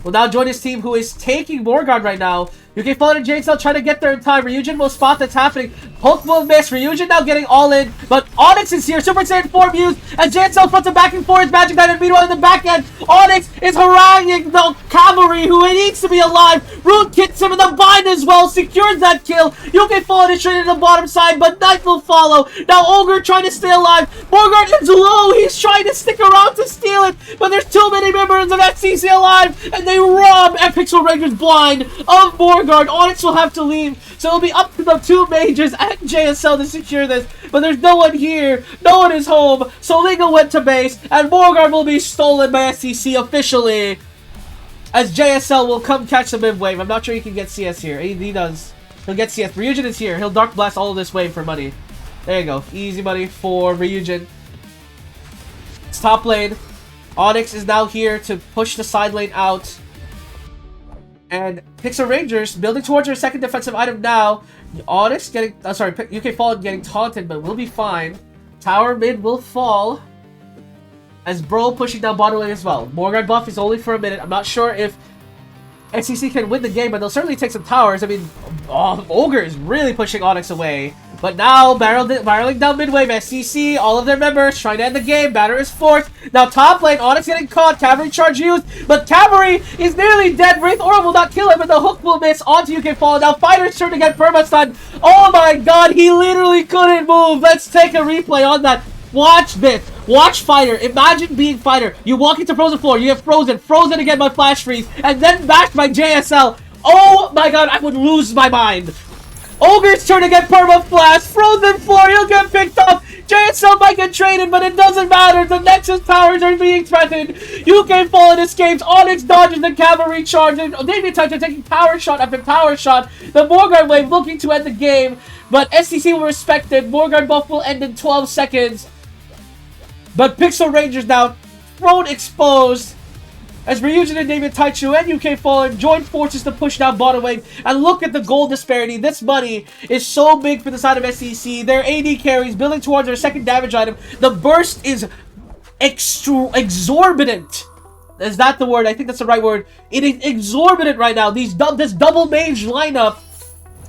will now join his team, who is taking Morgard right now. UK Fallen and JSL trying to get there in time. Ryujin will spot that's happening. Hook will miss. Ryujin now getting all in. But Onyx is here. Super Saiyan form used. And JSL fronts him back and forth. Magic Knight, and meanwhile in the back end, Onyx is haranguing the cavalry, who needs to be alive. Rune kits him, and the bind as well secures that kill. UK Fallen is straight to the bottom side, but Knight will follow. Now Ogre trying to stay alive. Morgard is low. He's trying to stick around to steal it, but there's too many members of SCC alive, and they rob Pixel Rangers blind of Morgard. Onyx will have to leave, so it'll be up to the two mages and JSL to secure this, but there's no one here. No one is home, so Lingo went to base, and Morgard will be stolen by SCC officially, as JSL will come catch the mid wave. I'm not sure he can get CS here. He does. He'll get CS. Ryujin is here. He'll Dark Blast all of this wave for money. There you go. Easy money for Ryujin. It's top lane. Onyx is now here to push the side lane out. And Pixel Rangers building towards their second defensive item now. Onyx getting, UK Fallen getting taunted, but we'll be fine. Tower mid will fall. As Bro pushing down bottom lane as well. Morgard buff is only for a minute. I'm not sure if SCC can win the game, but they'll certainly take some towers. I mean, Ogre is really pushing Onyx away. But now, barreling down mid-wave, SCC, all of their members trying to end the game. Banner is fourth. Now top lane, Onyx getting caught. Cavalry charge used, but Cavalry is nearly dead. Wraith Aura will not kill him, and the hook will miss onto UK Fallen. Now Fighter's turn to get perma-stunned. Oh my god, he literally couldn't move. Let's take a replay on that. Watch this. Watch Fighter. Imagine being Fighter. You walk into Frozen Floor. You get frozen. Frozen again by Flash Freeze. And then bashed by JSL. Oh my god, I would lose my mind. Ogre's turn to get Perma Flash. Frozen Floor. He'll get picked up. JSL might get traded, but it doesn't matter. The Nexus towers are being threatened. UK Fallen escapes. Onyx dodges the cavalry charge. And David Taicho taking power shot after power shot. The Morgard wave looking to end the game. But SCC will respect it. Morgard buff will end in 12 seconds. But Pixel Rangers now thrown exposed as Ryujin and David Taichu and UK Fallen join forces to push down bottom wave. And look at the gold disparity. This money is so big for the side of SCC. Their AD carries building towards their second damage item. The burst is exorbitant. Is that the word? I think that's the right word. It is exorbitant right now. This double mage lineup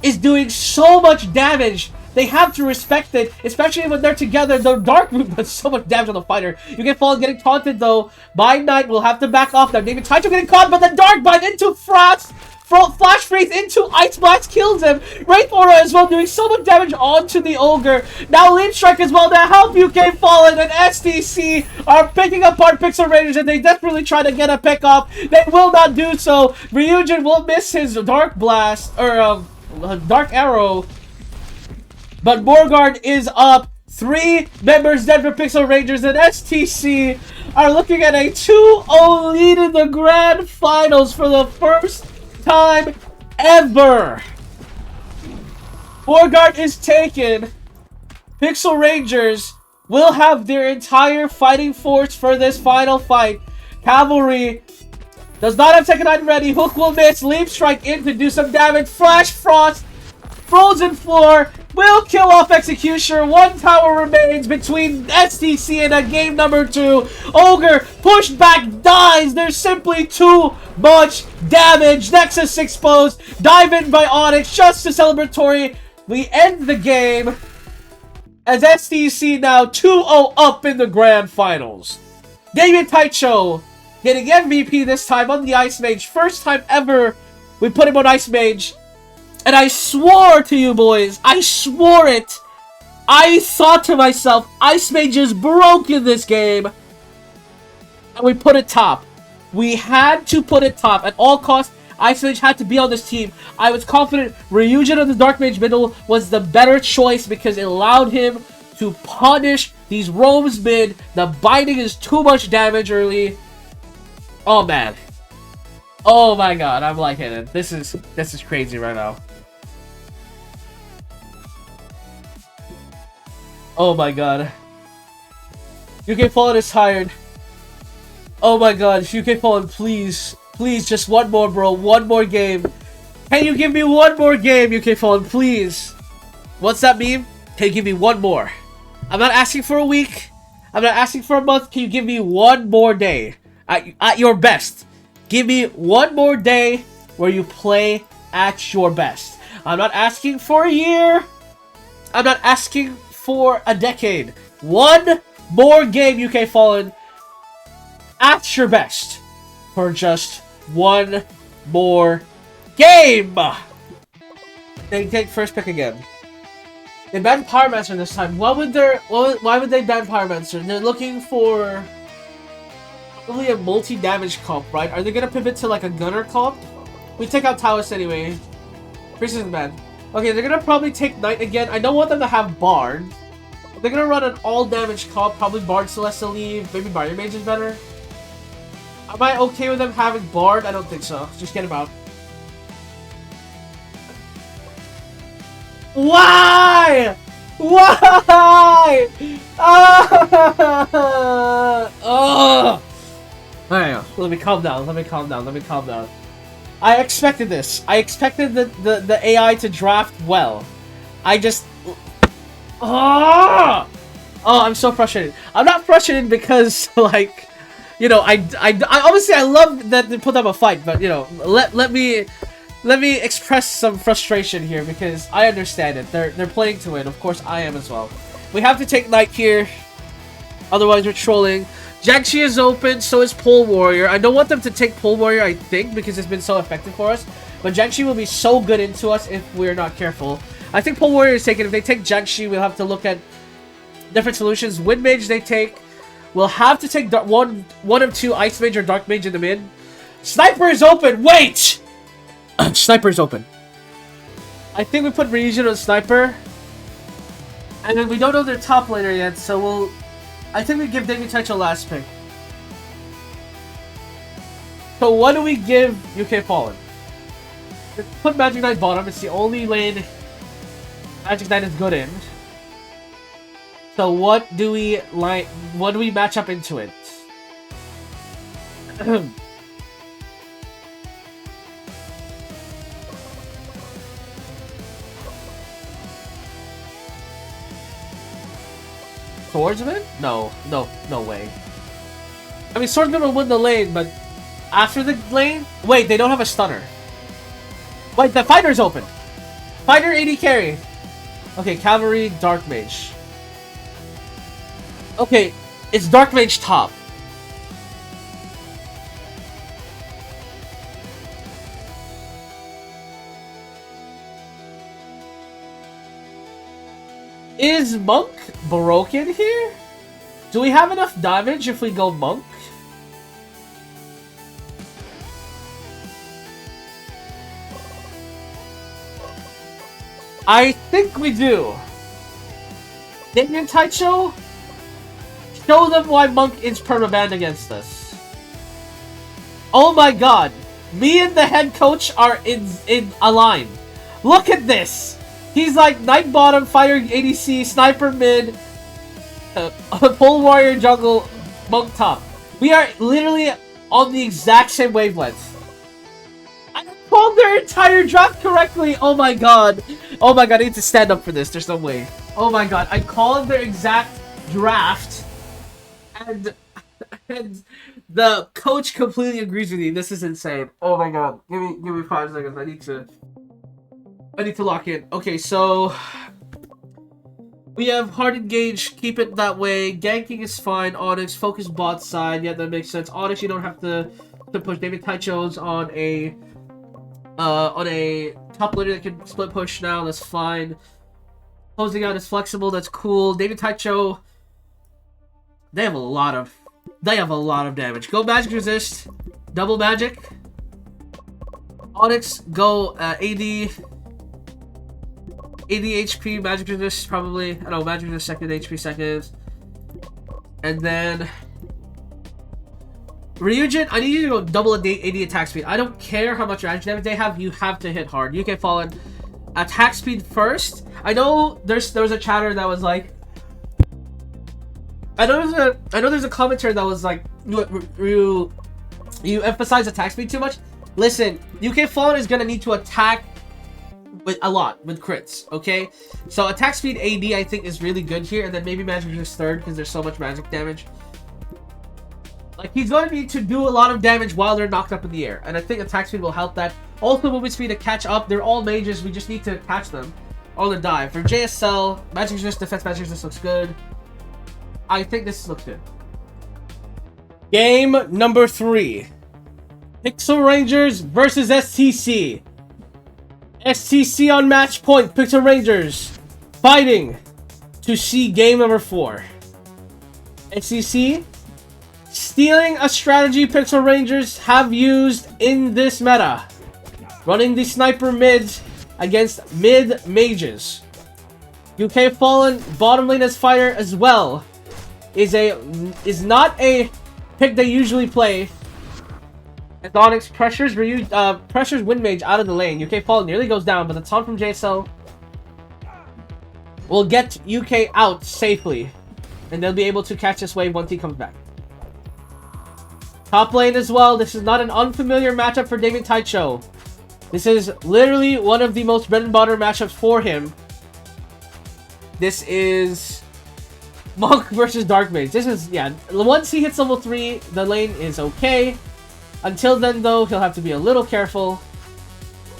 is doing so much damage. They have to respect it, especially when they're together. The Dark Root does so much damage on the fighter. You get Fallen getting taunted though. By Knight will have to back off now. David Taicho getting caught, but the Dark Bind into Frost. Flash Freeze into Ice Blast kills him. Wraith Aura as well doing so much damage onto the Ogre. Now Leap Strike as well to help UK Fallen, and SDC are picking apart Pixel Rangers, and they desperately try to get a pick off. They will not do so. Ryujin will miss his Dark Blast, or Dark Arrow. But Morgard is up. 3 members dead for Pixel Rangers, and STC are looking at a 2-0 lead in the grand finals for the first time ever. Borgard is taken. Pixel Rangers will have their entire fighting force for this final fight. Cavalry does not have Tekken 9 ready. Hook will miss. Leap Strike in to do some damage. Flash Frost. Frozen Floor will kill off Executioner. One tower remains between STC and a game number 2. Ogre pushed back, dies. There's simply too much damage. Nexus exposed. Dive in by Onyx. Just a celebratory. We end the game as STC now 2-0 up in the grand finals. Damien Taicho getting MVP this time on the Ice Mage. First time ever we put him on Ice Mage. And I swore to you boys, I swore it. I thought to myself, Ice Mage is broke in this game. And we put it top. We had to put it top. At all costs, Ice Mage had to be on this team. I was confident Ryujin of the Dark Mage middle was the better choice because it allowed him to punish these roams mid. The binding is too much damage early. Oh man. Oh my god, I'm liking it. This is crazy right now. Oh my god. UK Fallen is tired. Oh my god, UK Fallen, please. Please, just one more, bro. One more game. Can you give me one more game, UK Fallen, please? What's that meme? Can you give me one more? I'm not asking for a week. I'm not asking for a month. Can you give me one more day? At your best. Give me one more day where you play at your best. I'm not asking for a year. I'm not asking for a decade. One more game, UK Fallen, at your best for just one more game. They take first pick again. They banned Pyromancer this time. Why would they ban Pyromancer? They're looking for probably a multi-damage comp, right? Are they gonna pivot to like a gunner comp? We take out Taoist anyway. Priest isn't bad. Okay, they're gonna probably take Knight again. I don't want them to have Bard. They're gonna run an all-damage comp, probably Bard Celestial Leave. Maybe Barrier Mage is better. Am I okay with them having Bard? I don't think so. Just get him out. Why? Why? Oh! Alright, let me calm down. Let me calm down. Let me calm down. I expected this. I expected the AI to draft well. I just... Oh! Oh, I'm so frustrated. I'm not frustrated because, like, you know, I obviously I love that they put up a fight, but you know, let me express some frustration here because I understand it. They're playing to win. Of course, I am as well. We have to take Knight here, otherwise we're trolling. Jiangxi is open, so is Pole Warrior. I don't want them to take Pole Warrior, I think, because it's been so effective for us. But Jiangxi will be so good into us if we're not careful. I think Pole Warrior is taken. If they take Jiangxi, we'll have to look at different solutions. Wind Mage they take. We'll have to take one of two Ice Mage or Dark Mage in the mid. Sniper is open! Wait! Sniper is open. I think we put Ryujin on Sniper. And then we don't know their top laner yet, so we'll... I think we give Damien Taicho last pick. So what do we give UK Fallen? Let's put Magic Knight bottom. It's the only lane Magic Knight is good in. So what do we like? What do we match up into it? Swordsman? No way. I mean, Swordsman will win the lane, but after the lane, wait, they don't have a stunner. Wait, the fighter's open. Fighter 80 carry. Okay, Cavalry, Dark Mage. Okay, it's Dark Mage top. Is Monk broken here? Do we have enough damage if we go Monk? I think we do. Damien Taicho? Show them why Monk is permabanned against us. Oh my god. Me and the head coach are in a line. Look at this. He's like Knight bottom, Fire ADC, Sniper mid, Pole Warrior jungle, Monk top. We are literally on the exact same wavelength. I called their entire draft correctly. Oh my god. Oh my god, I need to stand up for this. There's no way. Oh my god, I called their exact draft. And the coach completely agrees with you. This is insane. Oh my god. Give me 5 seconds. I need to lock in. Okay, so we have hard engage, keep it that way. Ganking is fine. Onyx, focus bot side. Yeah, that makes sense. Onyx, you don't have to push. David Taicho's on a top laner that can split push now. That's fine. Closing out is flexible. That's cool. David Taicho, they have a lot of damage. Go magic resist, double magic. Onyx, go AD HP, magic resist probably. I know magic resist second, HP seconds. And then Ryujin, I need you to go double AD attack speed. I don't care how much magic damage they have, you have to hit hard. UK Fallen, attack speed first. I know there was a chatter that was like, I know there's a commentary that was like, you emphasize attack speed too much. Listen, UK Fallen is gonna need to attack with a lot with crits, okay? So attack speed AD I think is really good here, and then maybe magic resist third because there's so much magic damage. Like, he's going to need to do a lot of damage while they're knocked up in the air, and I think attack speed will help that. Also movement speed to catch up. They're all mages, we just need to catch them on the dive. For JSL, magic resist, defense magic resist looks good. I think this looks good. Game number 3. Pixel Rangers versus STC. STC on match point. Pixel Rangers fighting to see game number 4. STC stealing a strategy Pixel Rangers have used in this meta. Running the sniper mids against mid mages. UK Fallen bottom lane as fighter as well. Is not a pick they usually play. As Onyx pressures Wind Mage out of the lane. UK Fallen nearly goes down, but the taunt from JSL will get UK out safely. And they'll be able to catch this wave once he comes back. Top lane as well. This is not an unfamiliar matchup for David Taicho. This is literally one of the most bread and butter matchups for him. This is Monk versus Dark Mage. This is, yeah, once he hits level 3, the lane is okay. Until then, though, he'll have to be a little careful.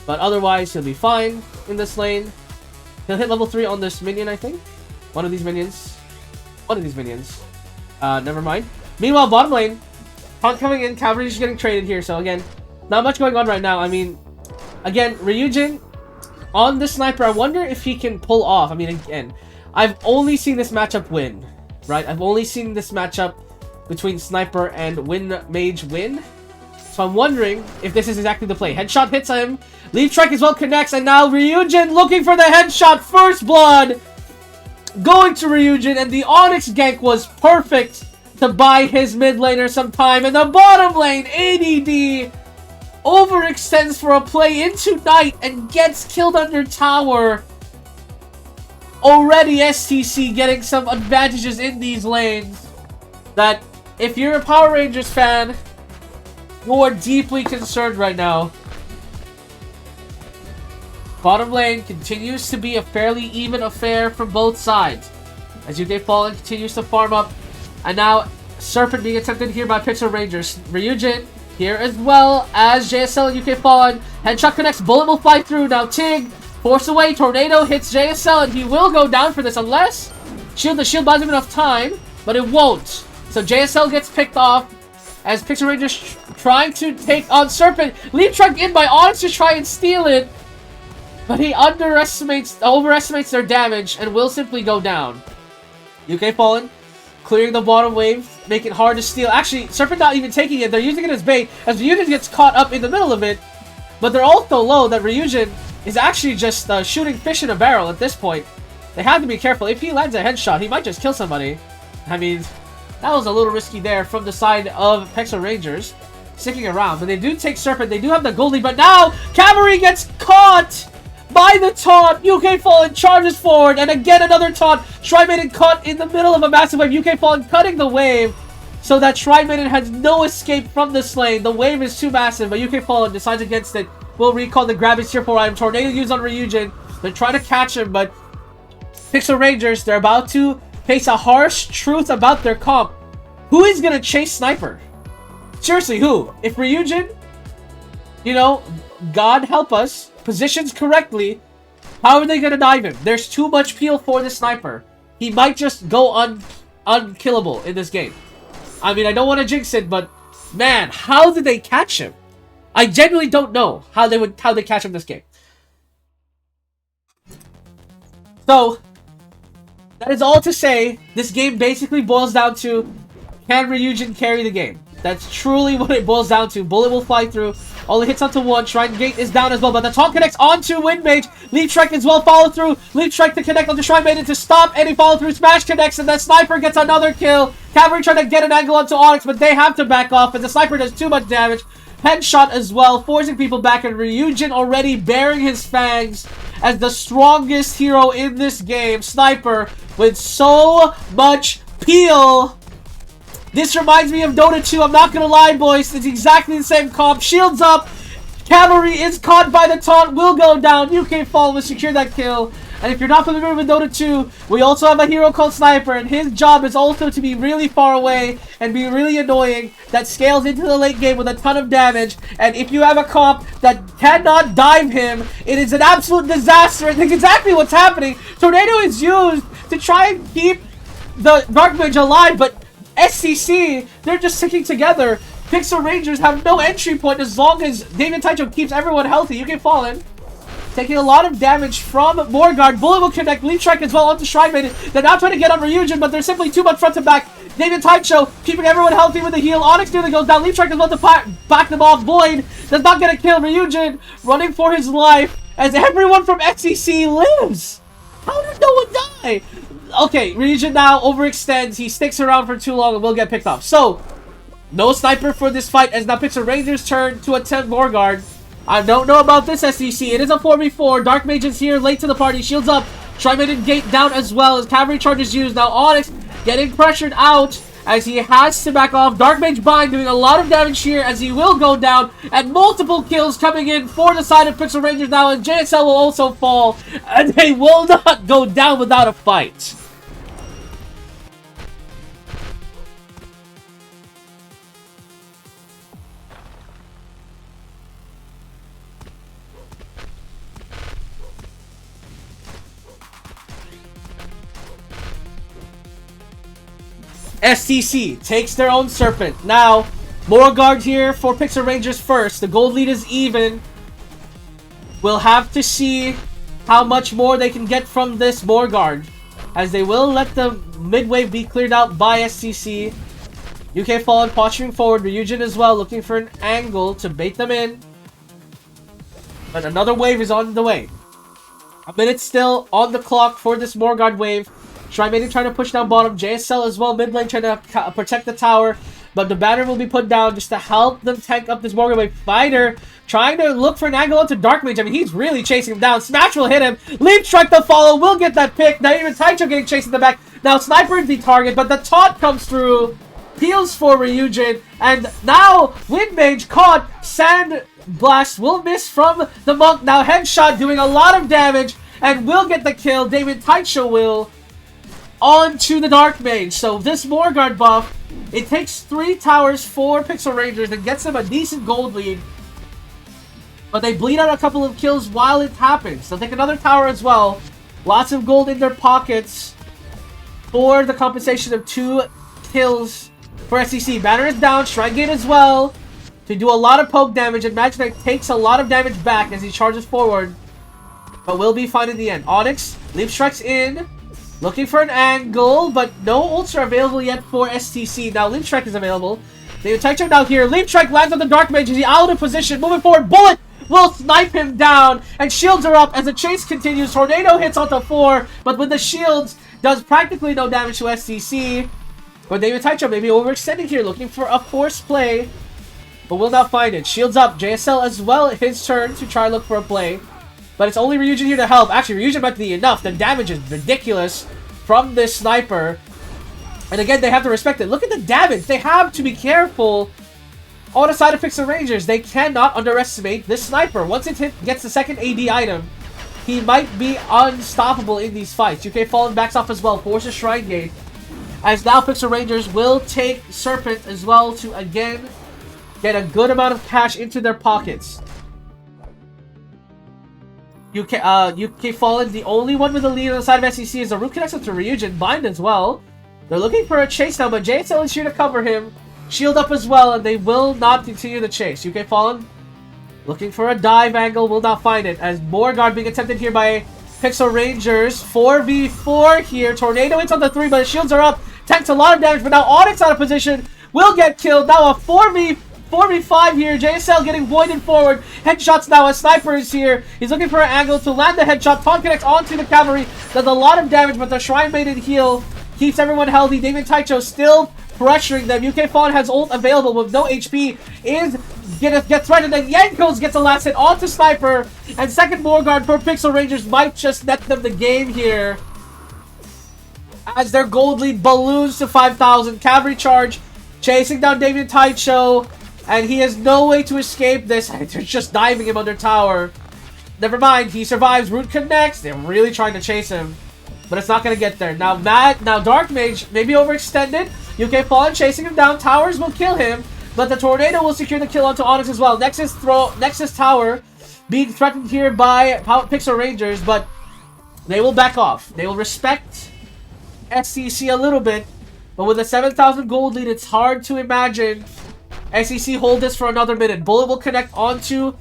But otherwise, he'll be fine in this lane. He'll hit level 3 on this minion, I think. One of these minions. Never mind. Meanwhile, bottom lane. Taunt coming in. Cavalry's getting traded here. So, again, not much going on right now. I mean, again, Ryujin on the sniper. I wonder if he can pull off. I mean, again, I've only seen this matchup win. Right? I've only seen this matchup between sniper and mage win. So I'm wondering if this is exactly the play. Headshot hits him. Leaf Strike as well connects. And now Ryujin looking for the headshot. First blood going to Ryujin. And the Onyx gank was perfect to buy his mid laner some time. And the bottom lane, ADD, overextends for a play into Knight and gets killed under tower. Already STC getting some advantages in these lanes that if you're a Power Rangers fan, you are deeply concerned right now. Bottom lane continues to be a fairly even affair from both sides. As UK Fallen continues to farm up. And now Serpent being attempted here by Pixel Rangers. Ryujin here as well as JSL and UK Fallen. Headshot connects. Bullet will fly through. Now Tig forced away. Tornado hits JSL and he will go down for this unless the shield buys him enough time. But it won't. So JSL gets picked off. As Pixel Rangers trying to take on Serpent. Leap Truck in by Onyx to try and steal it. But he overestimates their damage and will simply go down. UK Fallen clearing the bottom wave, make it hard to steal. Actually, Serpent not even taking it. They're using it as bait as Ryujin gets caught up in the middle of it. But they're all so low that Ryujin is actually just shooting fish in a barrel at this point. They have to be careful. If he lands a headshot, he might just kill somebody. I mean, That was a little risky there from the side of Pixel Rangers. Sticking around, but they do take Serpent. They do have the gold lead, but now Cavalry gets caught by the taunt. UK Fallen charges forward, and again another taunt. Shrine Maiden caught in the middle of a massive wave. UK Fallen cutting the wave, so that Shrine Maiden has no escape from this lane. The wave is too massive, but UK Fallen decides against it. Will recall the grab his tier 4 item. Tornado used on Ryujin. They're trying to catch him, but Pixel Rangers, they're about to face a harsh truth about their comp. Who is going to chase Sniper? Seriously, who? If Ryujin, you know, God help us, positions correctly, how are they going to dive him? There's too much peel for the Sniper. He might just go unkillable in this game. I mean, I don't want to jinx it, but man, how did they catch him? I genuinely don't know how they catch him this game. So, that is all to say, this game basically boils down to, can Ryujin carry the game? That's truly what it boils down to. Bullet will fly through. Only hits onto one. Shrine Gate is down as well, but the taunt connects onto Wind Mage. Leaf Strike as well, follow through. Leaf Strike to connect onto Shrine Maiden to stop any follow through. Smash connects, and the Sniper gets another kill. Cavalry trying to get an angle onto Onyx, but they have to back off, and the Sniper does too much damage. Headshot as well, forcing people back, and Ryujin already bearing his fangs as the strongest hero in this game. Sniper with so much peel. This reminds me of Dota 2, I'm not gonna lie, boys. It's exactly the same comp. Shields up. Cavalry is caught by the taunt, will go down. UK Fall will secure that kill. And if you're not familiar with Dota 2, we also have a hero called Sniper, and his job is also to be really far away and be really annoying. That scales into the late game with a ton of damage. And if you have a comp that cannot dive him, it is an absolute disaster. And that's exactly what's happening. Tornado is used to try and keep the Dark Mage alive, but SCC, they're just sticking together. Pixel Rangers have no entry point as long as David Taicho keeps everyone healthy. You can fall in. Taking a lot of damage from Morgard. Bullet will connect. Leaf Strike as well onto Shrine Maiden. They're now trying to get on Ryujin, but they're simply too much front to back. David Taicho keeping everyone healthy with the heal. Onyx nearly goes down. Leaf Strike as well to back them off. Void does not get a kill. Ryujin running for his life as everyone from SCC lives. How did no one die? Okay, Ryujin now overextends. He sticks around for too long and will get picked off. So, no Sniper for this fight as now Pixel Rangers' turn to attempt Morgard. I don't know about this SEC. It is a 4v4. Dark Mage is here late to the party. Shields up. Shrine Maiden Gate down as well as Cavalry charges used. Now Onyx getting pressured out as he has to back off. Dark Mage Bind doing a lot of damage here as he will go down. And multiple kills coming in for the side of Pixel Rangers now. And JSL will also fall. And they will not go down without a fight. STC takes their own Serpent. Now, Morgard here for Pixel Rangers first. The gold lead is even. We'll have to see how much more they can get from this Morgard, as they will let the mid-wave be cleared out by STC. UK Fallen posturing forward. Ryujin as well, looking for an angle to bait them in. But another wave is on the way. A minute still on the clock for this Morgard wave. Shrine Maiden trying to push down bottom. JSL as well, mid lane trying to protect the tower. But the banner will be put down just to help them tank up this Morgan Wave. Fighter trying to look for an angle onto Dark Mage. I mean, he's really chasing him down. Smash will hit him. Leap Strike the follow. Will get that pick. Now even Taicho getting chased in the back. Now Sniper is the target, but the taunt comes through. Peels for Ryujin. And now Wind Mage caught. Sand Blast will miss from the Monk. Now Headshot doing a lot of damage and will get the kill. David Taicho will. On to the Dark Mage. So this Morgard buff, it takes 3 towers for Pixel Rangers and gets them a decent gold lead. But they bleed out a couple of kills while it happens. They'll take another tower as well. Lots of gold in their pockets for the compensation of 2 kills for SCC. Banner is down. Shrine Gate as well to do a lot of poke damage. And Magic Knight takes a lot of damage back as he charges forward. But will be fine in the end. Onyx, Leap Strikes in. Looking for an angle, but no ults are available yet for STC. Now Leap Strike is available. They attack him down here. Leap Strike lands on the Dark Mage. Is he out of position? Moving forward. Bullet will snipe him down. And shields are up as the chase continues. Tornado hits onto 4. But with the shields, does practically no damage to STC. But David Taicho maybe overextending here, looking for a forced play, but will not find it. Shields up. JSL as well, his turn to try and look for a play. But it's only Ryujin here to help. Actually, Ryujin might be enough. The damage is ridiculous from this sniper. And again, they have to respect it. Look at the damage. They have to be careful on the side of Pixel Rangers. They cannot underestimate this sniper. Once it gets the second AD item, he might be unstoppable in these fights. UK Fallen backs off as well. Forces Shrine Gate. As now Pixel Rangers will take Serpent as well to again get a good amount of cash into their pockets. UK Fallen, the only one with the lead on the side of SEC is a root connection to Ryujin. Bind as well. They're looking for a chase now, but JSL is here to cover him. Shield up as well, and they will not continue the chase. UK Fallen looking for a dive angle, will not find it. As more guard being attempted here by Pixel Rangers. 4v4 here. Tornado hits on the 3, but the shields are up. Tanks a lot of damage, but now Onyx out of position will get killed. Now a 4v5 here. JSL getting voided forward. Headshots now. A sniper is here. He's looking for an angle to land the headshot. Taunt connects onto the cavalry. Does a lot of damage, but the Shrine Maiden heal keeps everyone healthy. David Taicho still pressuring them. UK Fawn has ult available with no HP. Is gets threatened, and Yankos gets a last hit onto Sniper. And second Morguard for Pixel Rangers might just net them the game here, as their gold lead balloons to 5,000. Cavalry charge, chasing down David Taicho, and he has no way to escape this. They're just diving him under tower. Never mind, he survives. Root connects. They're really trying to chase him, but it's not going to get there. Now Dark Mage maybe overextended. UK Fallen chasing him down. Towers will kill him, but the Tornado will secure the kill onto Onyx as well. Nexus Tower being threatened here by Pixel Rangers, but they will back off. They will respect SEC a little bit, but with a 7,000 gold lead, it's hard to imagine SEC hold this for another minute. Bullet will connect onto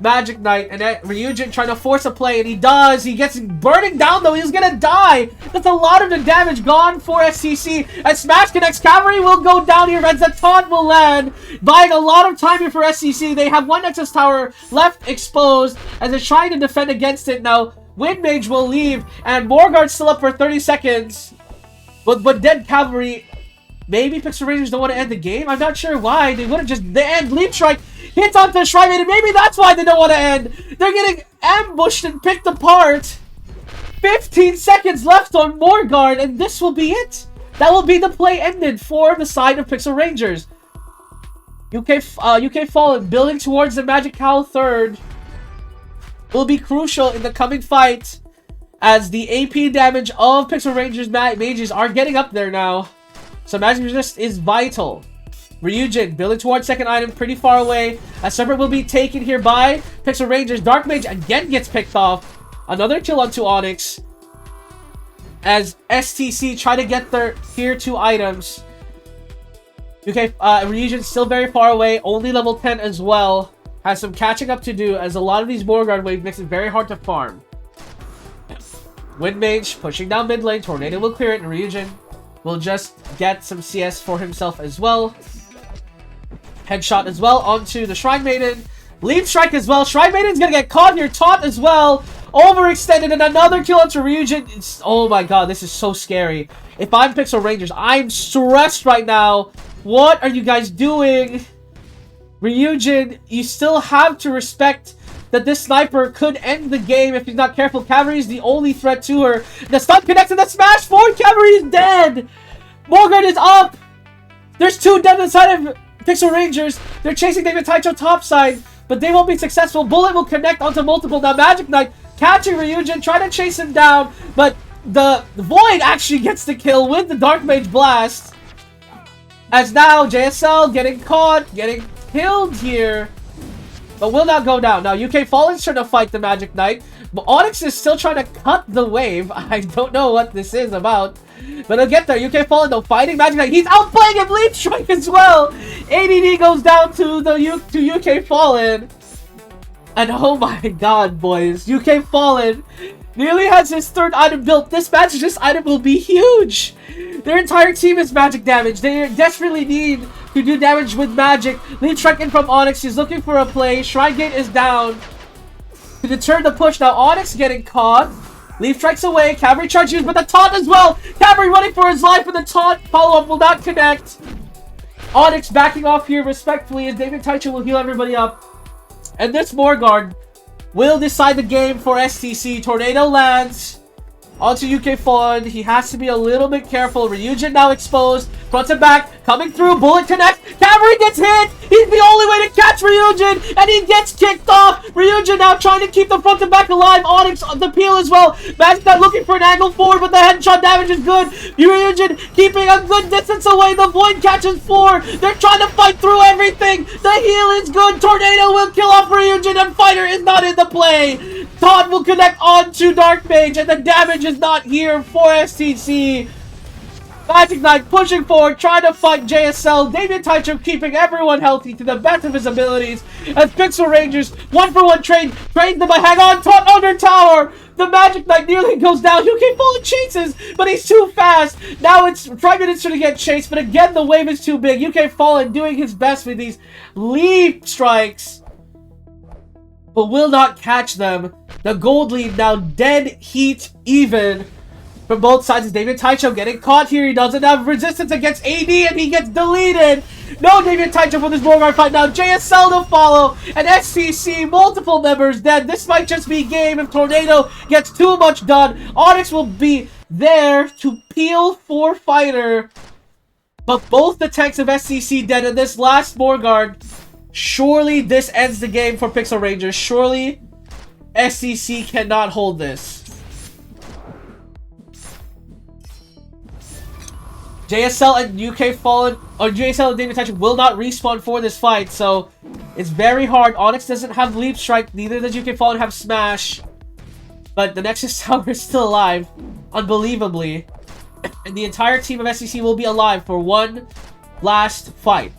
Magic Knight, and Ryujin trying to force a play, and he does. He gets burning down, though. He's gonna die. That's a lot of the damage gone for SCC. And Smash connects. Cavalry will go down here, and the taunt will land, buying a lot of time here for SCC. They have one Nexus Tower left exposed, as they're trying to defend against it. Now, Wind Mage will leave, and Morguard's still up for 30 seconds. But dead Cavalry, maybe Pixel Rangers don't want to end the game. I'm not sure why. They would have just end. Leap Strike hits onto Shrine Maiden. Maybe that's why they don't want to end. They're getting ambushed and picked apart. 15 seconds left on Morguard, and this will be it. That will be the play ended for the side of Pixel Rangers. UK Fallen building towards the Magic Cow third will be crucial in the coming fight, as the AP damage of Pixel Rangers mages are getting up there now. So Magic Resist is vital. Ryujin building towards second item, pretty far away. A Serpent will be taken here by Pixel Rangers. Dark Mage again gets picked off. Another kill onto Onyx, as STC try to get their tier 2 items. Ryujin still very far away, only level 10 as well. Has some catching up to do, as a lot of these Morguard waves makes it very hard to farm. Wind Mage pushing down mid lane. Tornado will clear it, and Ryujin will just get some CS for himself as well. Headshot as well onto the Shrine Maiden. Leap Strike as well. Shrine Maiden's gonna get caught here. Taunt as well. Overextended, and another kill onto Ryujin. Oh my god, this is so scary. If I'm Pixel Rangers, I'm stressed right now. What are you guys doing? Ryujin, you still have to respect that this sniper could end the game if he's not careful. Cavalry is the only threat to her. The stun connects and the smash forward. Cavalry is dead. Morguard is up. There's two dead inside of Pixel Rangers. They're chasing David Taicho topside, but they won't be successful. Bullet will connect onto multiple. Now Magic Knight catching Ryujin, trying to chase him down, but the Void actually gets the kill with the Dark Mage Blast. As now JSL getting caught, getting killed here, but will not go down. Now UK Fallen's trying to fight the Magic Knight, but Onyx is still trying to cut the wave. I don't know what this is about, but he'll get there. UK Fallen though fighting Magic Knight. He's outplaying him. Leap Strike as well. ADD goes down to UK Fallen, and oh my god, boys, UK Fallen nearly has his third item built. This Magic Resist item will be huge. Their entire team is magic damage. They desperately need to do damage with magic. Leap Strike in from Onyx. He's looking for a play. Shrine Gate is down to deter the push. Now Onyx getting caught. Leaf strikes away. Cavalry charge used, but the taunt as well. Cavalry running for his life, but the taunt follow-up will not connect. Onyx backing off here respectfully as David Taicho will heal everybody up. And this Morguard will decide the game for STC. Tornado lands onto UK Fallen. He has to be a little bit careful. Ryujin now exposed. Front and back. Coming through. Bullet connect. Cavalry gets hit. He's the only way to catch Ryujin. And he gets kicked off. Ryujin now trying to keep the front and back alive. Onyx on the peel as well. Magic Knight looking for an angle forward, but the headshot damage is good. Ryujin keeping a good distance away. The Void catches 4. They're trying to fight through everything. The heal is good. Tornado will kill off Ryujin, and Fighter is not in the play. Todd will connect onto Dark Mage, and the damage is not here for STC. Magic Knight pushing forward, trying to fight JSL. David Taicho keeping everyone healthy to the best of his abilities. As Pixel Rangers, 1-for-1 trade them by hang on, taunt under tower. The Magic Knight nearly goes down. UK Fallen chases, but he's too fast. Now it's 5 minutes to get chased, but again, the wave is too big. UK Fallen doing his best with these leap strikes, but will not catch them. The gold lead now dead heat even from both sides. Is David Taicho getting caught here? He doesn't have resistance against AD, and he gets deleted. No David Taicho for this Morguard fight now. JSL to follow, and SCC, multiple members dead. This might just be game if Tornado gets too much done. Onyx will be there to peel for Fighter, but both the tanks of SCC dead in this last Morguard. Surely this ends the game for Pixel Rangers. Surely SCC cannot hold this. JSL and UK Fallen, or JSL and David Taicho will not respawn for this fight, so it's very hard. Onyx doesn't have Leap Strike, neither does UK Fallen have Smash, but the Nexus Tower is still alive, unbelievably, and the entire team of SCC will be alive for one last fight.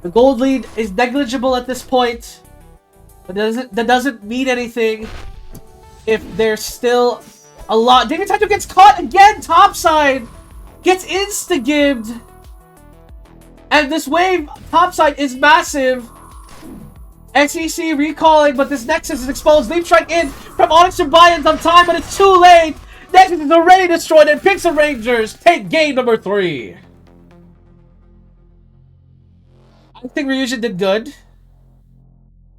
The gold lead is negligible at this point, but that doesn't mean anything if there's still a lot. David Taicho gets caught again, topside! Gets insta-gibbed, and this wave topside is massive. SEC recalling, but this Nexus is exposed. Leap Strike in from Onyx and Bayans on time, but it's too late. Nexus is already destroyed, and Pixel Rangers take game number 3. I think Ryujin did good.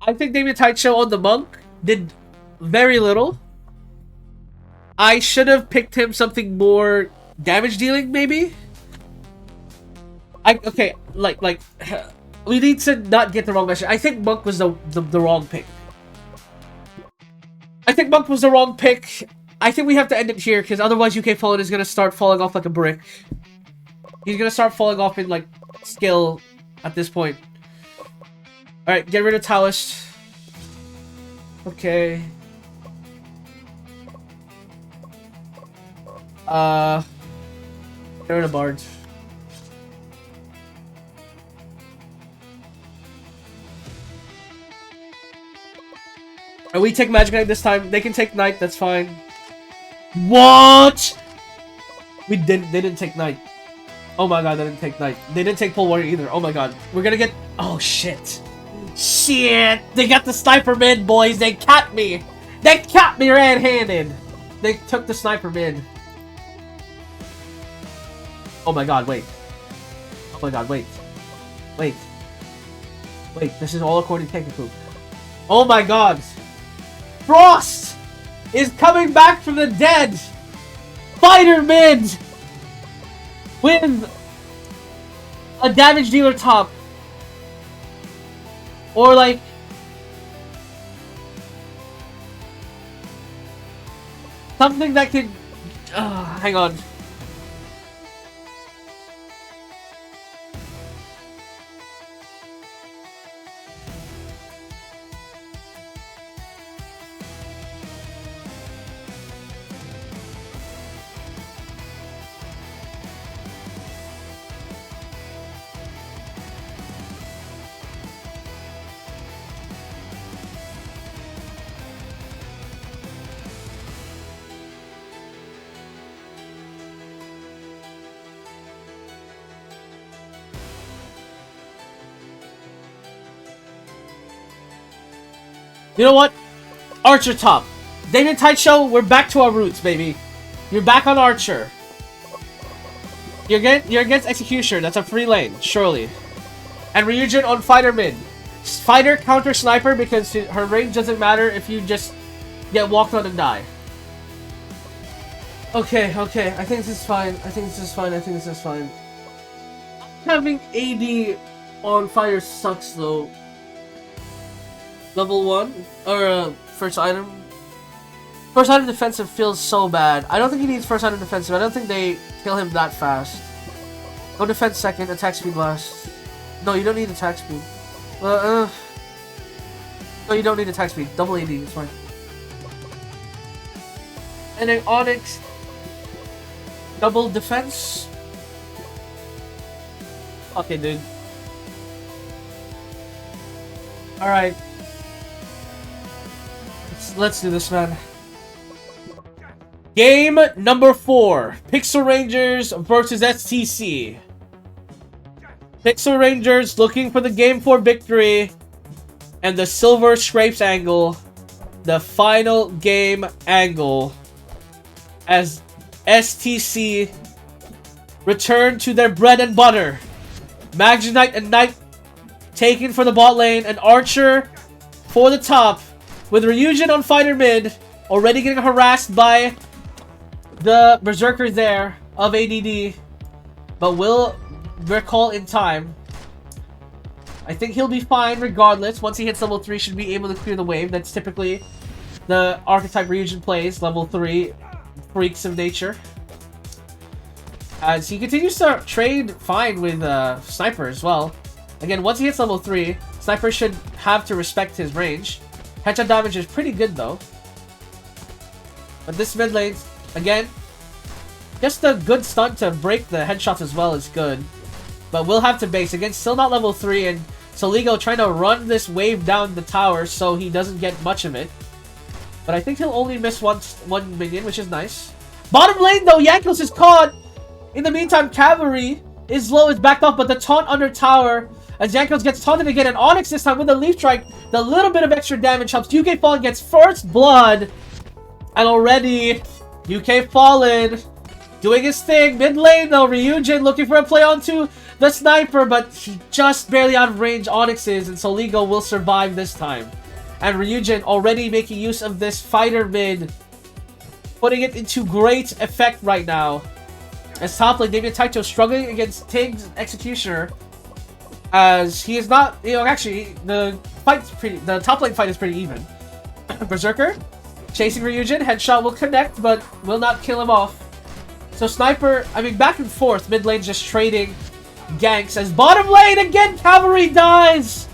I think David Taicho on the Monk did very little. I should have picked him something more damage dealing, maybe. Okay, like we need to not get the wrong message. I think Monk was the wrong pick. I think Monk was the wrong pick. I think we have to end it here, because otherwise UK Fallen is gonna start falling off like a brick. He's gonna start falling off in like skill at this point. Alright, get rid of Taoist. Okay. Get rid of Bards. And we take Magic Knight this time. They can take Knight, that's fine. What? They didn't take Knight. Oh my god, they didn't take Knight. They didn't take Pole Warrior either. Oh my god. We're gonna get... Oh shit. Shit! They got the Sniper mid, boys. They capped me. They capped me red-handed. They took the Sniper mid. Oh my god, wait. Oh my god, wait. Wait. Wait, this is all according to Technical. Oh my god. Frost is coming back from the dead. Fighter mid with a damage dealer top. Or like something that could hang on. You know what? Archer top. David Taicho, we're back to our roots, baby. You're back on Archer. You're against Executioner. That's a free lane, surely. And Ryujin on Fighter mid. Fighter counter Sniper because her range doesn't matter if you just get walked on and die. Okay. I think this is fine. Having AD on Fighter sucks though. Level 1 or first item. First item defensive feels so bad. I don't think he needs first item defensive. I don't think they kill him that fast. Go defense second, attack speed last. No, you don't need attack speed. No, you don't need attack speed. Double AD, it's fine. And then Onyx, double defense. Okay, dude. Alright. Let's do this, man. Game number 4. Pixel Rangers versus STC. Pixel Rangers looking for the Game 4 victory. And the Silver Scrapes angle. The final game angle. As STC return to their bread and butter. Magnite and Knight taken for the bot lane. And Archer for the top. With Ryujin on Fighter mid. Already getting harassed by the Berserker there of ADD, but will recall in time. I think he'll be fine regardless. Once he hits level 3, should be able to clear the wave. That's typically the archetype Ryujin plays, level 3 freaks of nature. As he continues to trade fine with Sniper as well. Again, once he hits level 3, Sniper should have to respect his range. Headshot damage is pretty good though. But this mid lane, again, just a good stunt to break the headshots as well is good. But we'll have to base. Again, still not level 3, and Soligo trying to run this wave down the tower so he doesn't get much of it. But I think he'll only miss one minion, which is nice. Bottom lane though, Yankos is caught. In the meantime, Cavalry is low, is backed off, but the taunt under tower as Yankos gets taunted again, and Onyx this time with the Leaf Strike. The little bit of extra damage helps. UK Fallen gets first blood. And already, UK Fallen doing his thing. Mid lane though, Ryujin looking for a play onto the Sniper, but he just barely out of range Onyx is, and Soligo will survive this time. And Ryujin already making use of this Fighter mid, putting it into great effect right now. As top lane, David Taito struggling against Tig's Executioner. As he is not, actually, the top lane fight is pretty even. Berserker chasing Ryujin, headshot will connect, but will not kill him off. So Sniper, back and forth, mid lane just trading ganks. As bottom lane, again, Cavalry dies!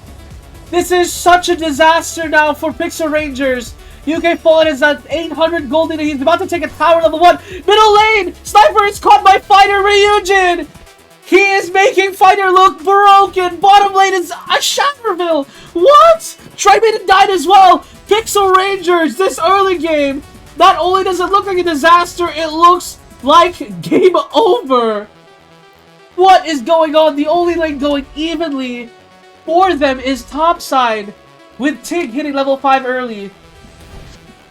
This is such a disaster now for Pixel Rangers. UK Fallen is at 800 gold and he's about to take a tower level 1. Middle lane, Sniper is caught by Fighter Ryujin! He is making Fighter look broken! Bottom lane is a Shatterville! What? Trimaiden died as well! Pixel Rangers, this early game, not only does it look like a disaster, it looks like game over. What is going on? The only lane going evenly for them is topside, with Tig hitting level 5 early.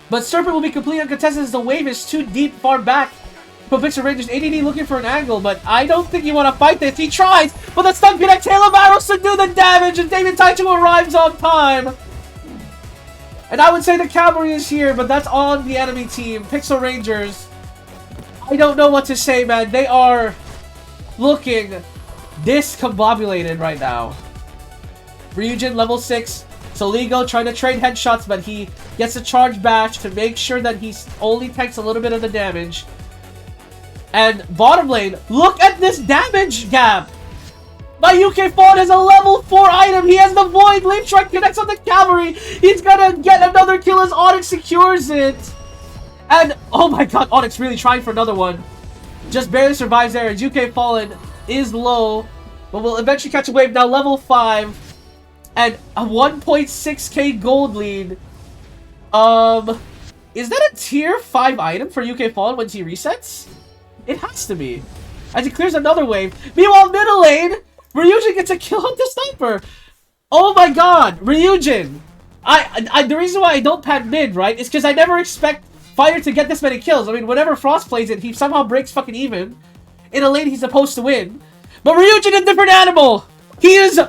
But Serpent will be completely uncontested as the wave is too deep, far back. But Pixel Rangers, ADD looking for an angle, but I don't think you want to fight this. He tries, but the stun connect, Tail of Arrows to do the damage, and David Taicho arrives on time. And I would say the Cavalry is here, but that's on the enemy team. Pixel Rangers, I don't know what to say, man. They are looking discombobulated right now. Ryujin, level 6. Soligo trying to trade headshots, but he gets a charge bash to make sure that he only takes a little bit of the damage. And bottom lane, look at this damage gap! My UK Fallen has a level 4 item. He has the Void. Leaf Strike connects on the Cavalry. He's gonna get another kill as Onyx secures it. And, oh my god, Onyx really trying for another one. Just barely survives there. As UK Fallen is low, but will eventually catch a wave. Now level 5. And a 1.6k gold lead. Is that a tier 5 item for UK Fallen when he resets? It has to be. As he clears another wave. Meanwhile, middle lane, Ryujin gets a kill on the Sniper. Oh my god, Ryujin. The reason why I don't pan mid, right, is because I never expect Fighter to get this many kills. I mean, whenever Frost plays it, he somehow breaks fucking even. In a lane he's supposed to win. But Ryujin is a different animal! He is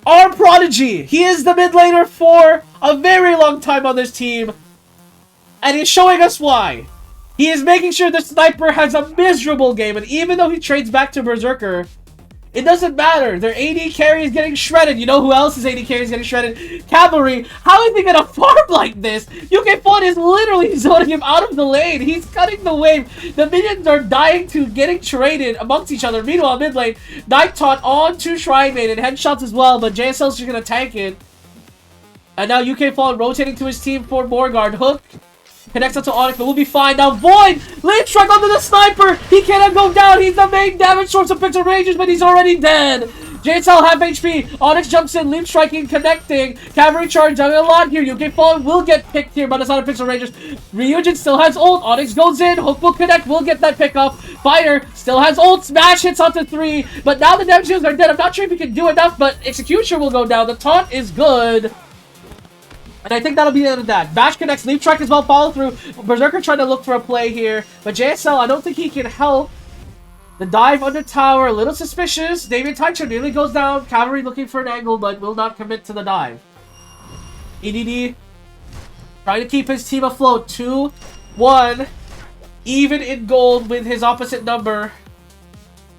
our prodigy! He is the mid laner for a very long time on this team. And he's showing us why. He is making sure the Sniper has a miserable game. And even though he trades back to Berserker, it doesn't matter. Their AD carry is getting shredded. You know who else's AD carry is getting shredded? Cavalry. How is he gonna farm like this? UK4 is literally zoning him out of the lane. He's cutting the wave. The minions are dying to getting traded amongst each other. Meanwhile, mid lane, Night Taunt on to Shrine Maiden. Headshots as well, but JSL's just gonna tank it. And now UK4 rotating to his team for Morgard. Hook connects up to Onyx, but we'll be fine. Now Void! Lane strike onto the Sniper! He cannot go down! He's the main damage source of Pixel Rangers, but he's already dead! JSL half HP. Onyx jumps in, Leap striking, connecting. Cavalry charge doing a lot here. UK Fallen will get picked here by the side of Pixel Rangers. Ryujin still has ult. Onyx goes in. Hook will connect. Will get that pick up. Fighter still has ult. Smash hits onto 3. But now the damage dealers are dead. I'm not sure if he can do enough, but Execution will go down. The taunt is good. And I think that'll be the end of that. Bash connects, Leap Strike as well, follow through. Berserker trying to look for a play here. But JSL, I don't think he can help. The dive under tower, a little suspicious. David Taicho nearly goes down. Cavalry looking for an angle, but will not commit to the dive. EDD trying to keep his team afloat. 2-1. Even in gold with his opposite number.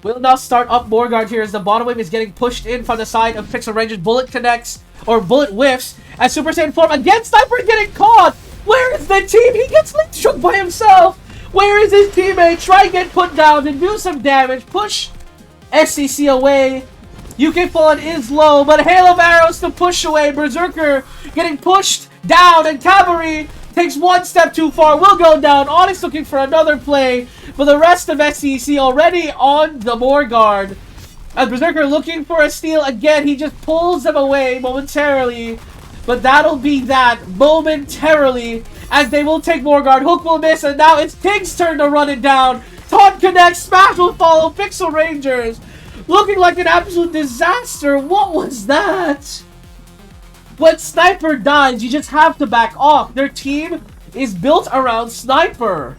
Will now start up Morgard here as the bottom wave is getting pushed in from the side of Pixel Rangers. Bullet connects, or Bullet whiffs, as Super Saiyan form. Again, Sniper getting caught! Where is the team? He gets link struck by himself! Where is his teammate? Try and get put down and do some damage. Push SCC away. UK Fallen is low, but Hail of Arrows to push away. Berserker getting pushed down, and Cavalry takes one step too far, will go down. Onyx looking for another play, but the rest of SCC already on the Morgard. As Berserker looking for a steal again, he just pulls them away momentarily. But that'll be that momentarily, as they will take Morgard. Hook will miss, and now it's Tig's turn to run it down. Taunt connects, Smash will follow. Pixel Rangers looking like an absolute disaster. What was that? When Sniper dies, you just have to back off. Their team is built around Sniper.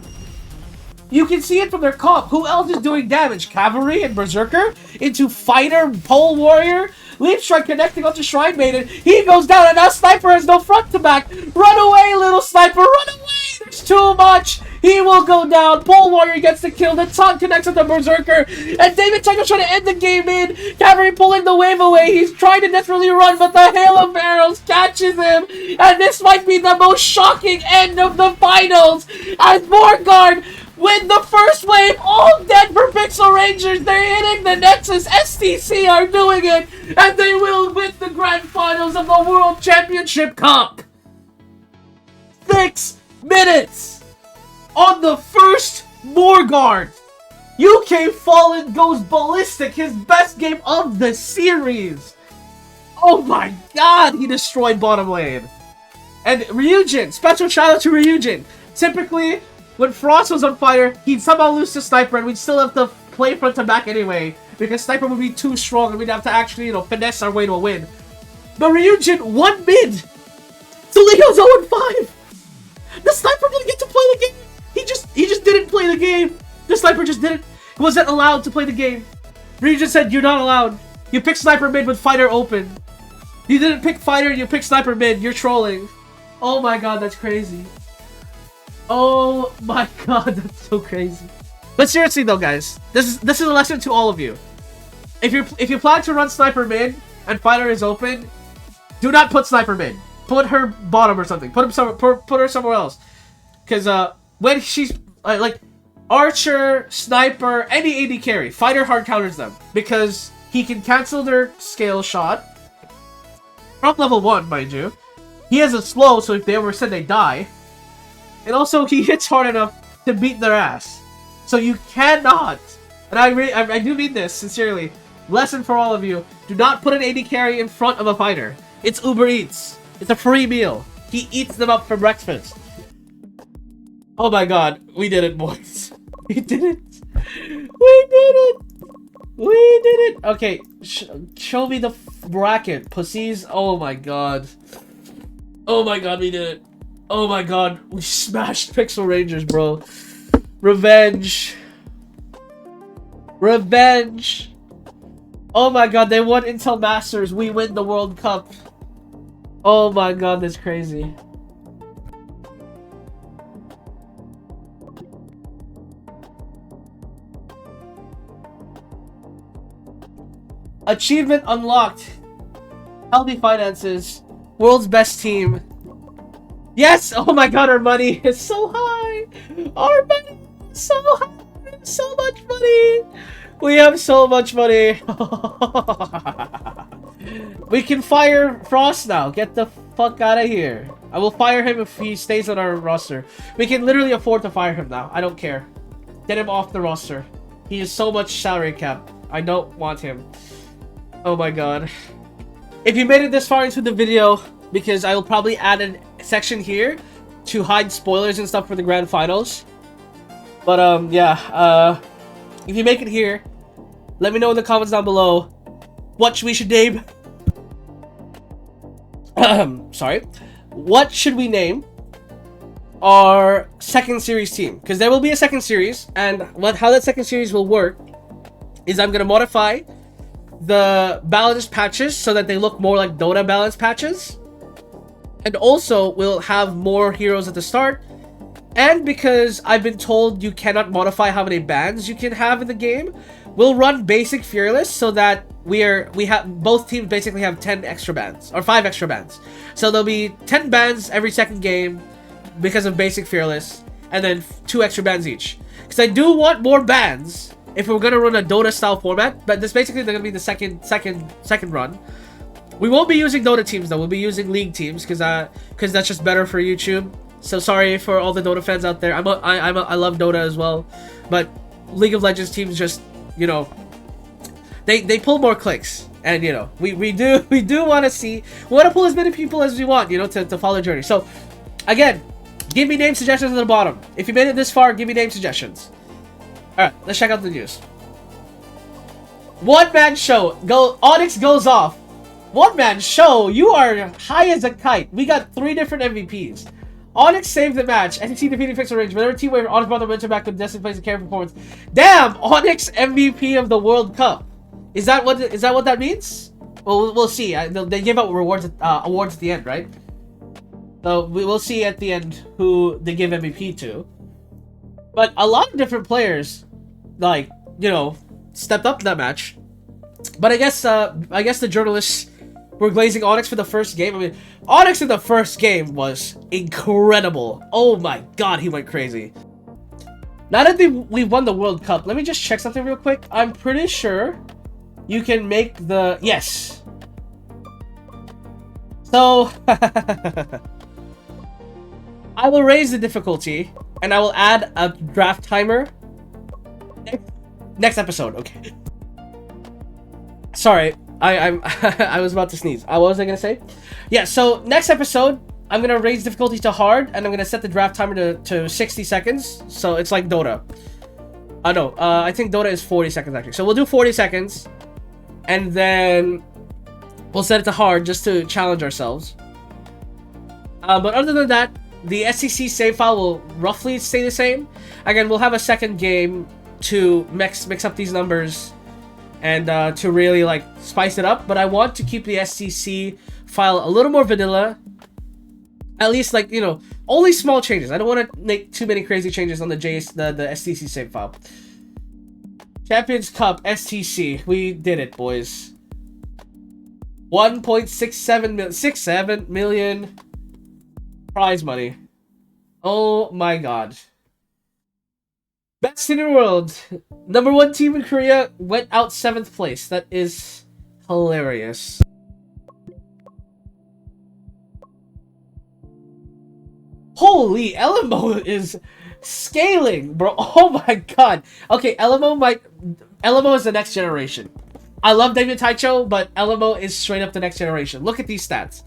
You can see it from their comp. Who else is doing damage? Cavalry and Berserker into Fighter, Pole Warrior. Leap Strike connecting onto Shrine Maiden. He goes down, and now Sniper has no front to back. Run away, little Sniper, run away! There's too much. He will go down. Pole Warrior gets the kill. The taunt connects with the Berserker. And David Tycho's trying to end the game in. Cavalry pulling the wave away. He's trying to desperately run, but the Hail of Arrows catches him. And this might be the most shocking end of the finals. As Morgard win the first wave, all dead for Pixel Rangers. They're hitting the Nexus. STC are doing it, and they will win the grand finals of the World Championship Cup. 6 minutes on the first Morgard. UK Fallen goes ballistic. His best game of the series. Oh my god, he destroyed bottom lane. And Ryujin, special shout out to Ryujin. Typically, when Frost was on fire, he'd somehow lose to Sniper, and we'd still have to play front to back anyway, because Sniper would be too strong, and we'd have to actually, you know, finesse our way to a win. But Ryujin won mid! So Leo's 0-5! The Sniper didn't get to play the game! He just didn't play the game! The Sniper just didn't, wasn't allowed to play the game. Ryujin said, you're not allowed. You picked Sniper mid with Fighter open. You didn't pick Fighter, you picked Sniper mid. You're trolling. Oh my god, that's crazy. Oh my god, that's so crazy. But seriously though, guys, this is a lesson to all of you. If you plan to run Sniper mid and Fighter is open, do not put Sniper mid. Put her bottom or something. Put her somewhere else. Because when she's like Archer, Sniper, any AD carry, Fighter hard counters them because he can cancel their scale shot from level 1, mind you. He has a slow, so if they oversend, they die. And also, he hits hard enough to beat their ass. So you cannot, and I do mean this sincerely, lesson for all of you, do not put an AD carry in front of a fighter. It's Uber Eats. It's a free meal. He eats them up for breakfast. Oh my god, we did it, boys. We did it. We did it. We did it. Okay, show me the bracket. Pussies. Oh my god. Oh my god, we did it. Oh my god, we smashed Pixel Rangers, bro. Revenge. Revenge. Oh my god, they won Intel Masters. We win the World Cup. Oh my god, that's crazy. Achievement unlocked. Healthy finances. World's best team. Yes! Oh my god, our money is so high! Our money is so high! So much money! We have so much money! We can fire Frost now. Get the fuck out of here. I will fire him if he stays on our roster. We can literally afford to fire him now. I don't care. Get him off the roster. He is so much salary cap. I don't want him. Oh my god. If you made it this far into the video, because I will probably add a section here to hide spoilers and stuff for the grand finals. But yeah, if you make it here, let me know in the comments down below what we should name. Sorry. What should we name our second series team? Because there will be a second series, and how that second series will work is I'm gonna modify the balanced patches so that they look more like Dota balanced patches. And also, we'll have more heroes at the start. And because I've been told you cannot modify how many bans you can have in the game, we'll run basic fearless so that we have both teams basically have 10 extra bans or 5 extra bans. So there'll be 10 bans every second game because of basic fearless, and then 2 extra bans each. Because I do want more bans if we're gonna run a Dota style format, but this basically they're gonna be the second run. We won't be using Dota teams though. We'll be using League teams because that's just better for YouTube. So sorry for all the Dota fans out there. I love Dota as well, but League of Legends teams just, you know, they pull more clicks, and you know we do want to pull as many people as we want, you know, to follow the journey. So again, give me name suggestions at the bottom. If you made it this far, give me name suggestions. All right, let's check out the news. One man show. Onyx goes off. One man show. You are high as a kite. We got 3 different MVPs. Onyx saved the match. SEC defeating Pixel Range. Whenever team wave, Onyx brought the momentum back to Destiny plays a carry performance. Damn, Onyx MVP of the World Cup. Is that what that means? Well, we'll see. They give out awards at the end, right? So we will see at the end who they give MVP to. But a lot of different players, like, you know, stepped up in that match. But I guess the journalists were glazing Onyx for the first game. I mean, Onyx in the first game was incredible. Oh my god, he went crazy. Now that we won the World Cup, let me just check something real quick. I'm pretty sure you can make the... Yes. So, I will raise the difficulty, and I will add a draft timer next episode, okay? Sorry, I was about to sneeze. What was I gonna say? Yeah, so next episode, I'm gonna raise difficulty to hard, and I'm gonna set the draft timer to 60 seconds, so it's like Dota. No, I think Dota is 40 seconds actually. So we'll do 40 seconds, and then we'll set it to hard just to challenge ourselves. But other than that, the SCC save file will roughly stay the same. Again, we'll have a second game to mix up these numbers and to really like spice it up. But I want to keep the SCC file a little more vanilla. At least, like, you know, only small changes. I don't want to make too many crazy changes on the STC save file. Champions Cup STC, we did it, boys. 1.67 million prize money. Oh my god. Best team in the world. #1 team in Korea went out 7th place. That is hilarious. Holy, LMO is scaling, bro. Oh my god. Okay, LMO is the next generation. I love David Taicho, but LMO is straight up the next generation. Look at these stats.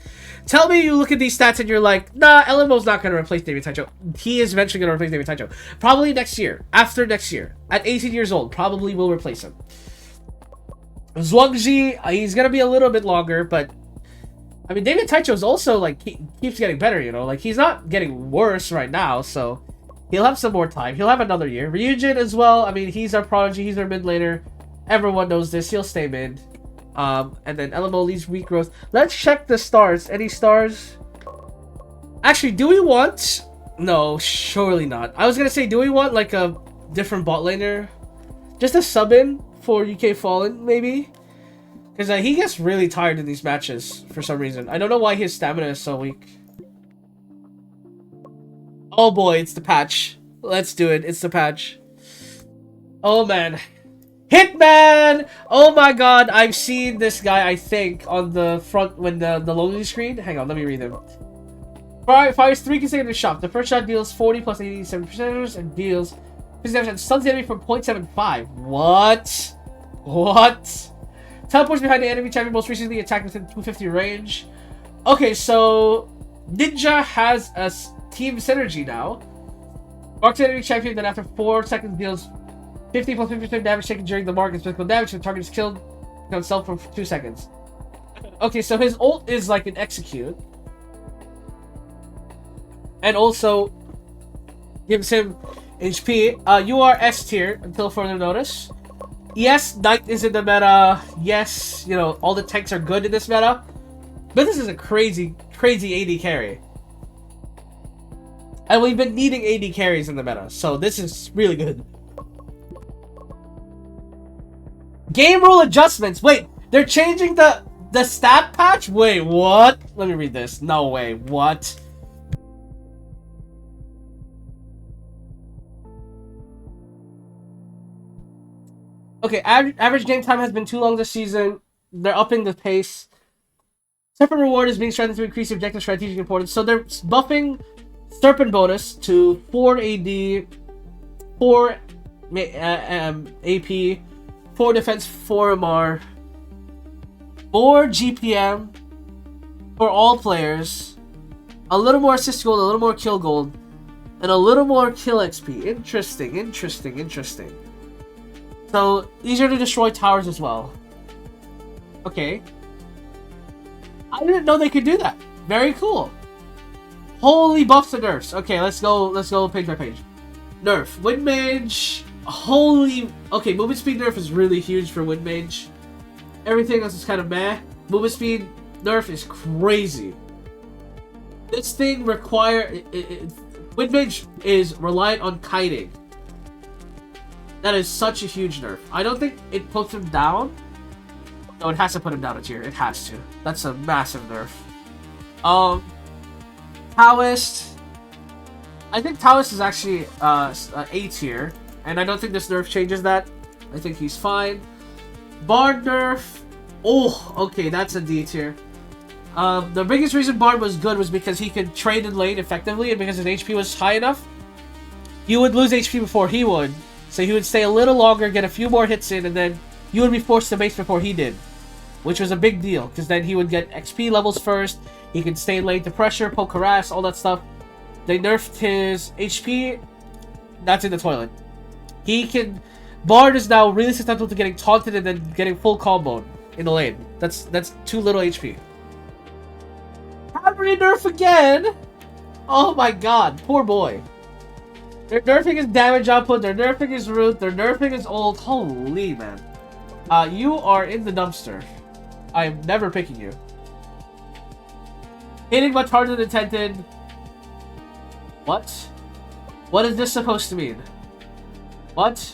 Tell me you look at these stats and you're like, nah, LMO's not going to replace David Taicho. He is eventually going to replace David Taicho. Probably next year. After next year. At 18 years old, probably will replace him. Zhuangzi, he's going to be a little bit longer, but I mean, David Taicho's also, like, keeps getting better, you know? Like, he's not getting worse right now, so he'll have some more time. He'll have another year. Ryujin as well. I mean, he's our prodigy. He's our mid laner. Everyone knows this. He'll stay mid. And then LMO leads weak growth. Let's check the stars. Any stars? Actually, do we want... No, surely not. I was gonna say, do we want, like, a different bot laner? Just a sub-in for UK Fallen, maybe? Because he gets really tired in these matches, for some reason. I don't know why his stamina is so weak. Oh boy, it's the patch. Let's do it. It's the patch. Oh man. Hitman! Oh my god, I've seen this guy, I think, on the front when the loading screen. Hang on, let me read them. Fires 3 consecutive shots. The first shot deals 40 plus 87% and deals 57% and stuns the enemy from 0.75. What? What? Teleports behind the enemy champion, most recently attacked within 250 range. Okay, so Ninja has a team synergy now. Marks the enemy champion, then after 4 seconds deals 50 plus 50% damage taken during the mark and physical damage. The target is killed on itself for 2 seconds. Okay, so his ult is like an execute. And also gives him HP. You are S tier until further notice. Yes, Knight is in the meta. Yes, you know, all the tanks are good in this meta. But this is a crazy, crazy AD carry. And we've been needing AD carries in the meta. So this is really good. Game rule adjustments. Wait, they're changing the stat patch? Wait, what? Let me read this. No way. What? Okay, average game time has been too long this season. They're upping the pace. Serpent reward is being strengthened to increase the objective strategic importance. So they're buffing Serpent bonus to 4 AD, 4 AP, 4 defense, 4 MR, more GPM for all players, a little more assist gold, a little more kill gold, and a little more kill XP. Interesting, interesting, interesting. So, easier to destroy towers as well. Okay. I didn't know they could do that. Very cool. Holy buffs and nerfs. Okay, let's go page by page. Nerf. Wind Mage. Holy... Okay, movement speed nerf is really huge for Wind Mage. Everything else is kind of meh. Movement speed nerf is crazy. This thing Wind Mage is reliant on kiting. That is such a huge nerf. I don't think it puts him down. No, it has to put him down a tier. It has to. That's a massive nerf. Taoist. I think Taoist is actually A tier. And I don't think this nerf changes that. I think he's fine. Bard nerf. Oh, okay, that's a D tier. The biggest reason Bard was good was because he could trade in lane effectively, and because his HP was high enough, you would lose HP before he would. So he would stay a little longer, get a few more hits in, and then you would be forced to base before he did. Which was a big deal, because then he would get XP levels first, he could stay in lane to pressure, poke, harass, all that stuff. They nerfed his HP, that's in the toilet. Bard is now really susceptible to getting taunted and then getting full comboed in the lane. That's too little HP. Cavalry nerf again! Oh my god, poor boy. They're nerfing his damage output, they're nerfing his root, they're nerfing his ult. Holy man. You are in the dumpster. I am never picking you. Hitting much harder than intended. What? What is this supposed to mean? What?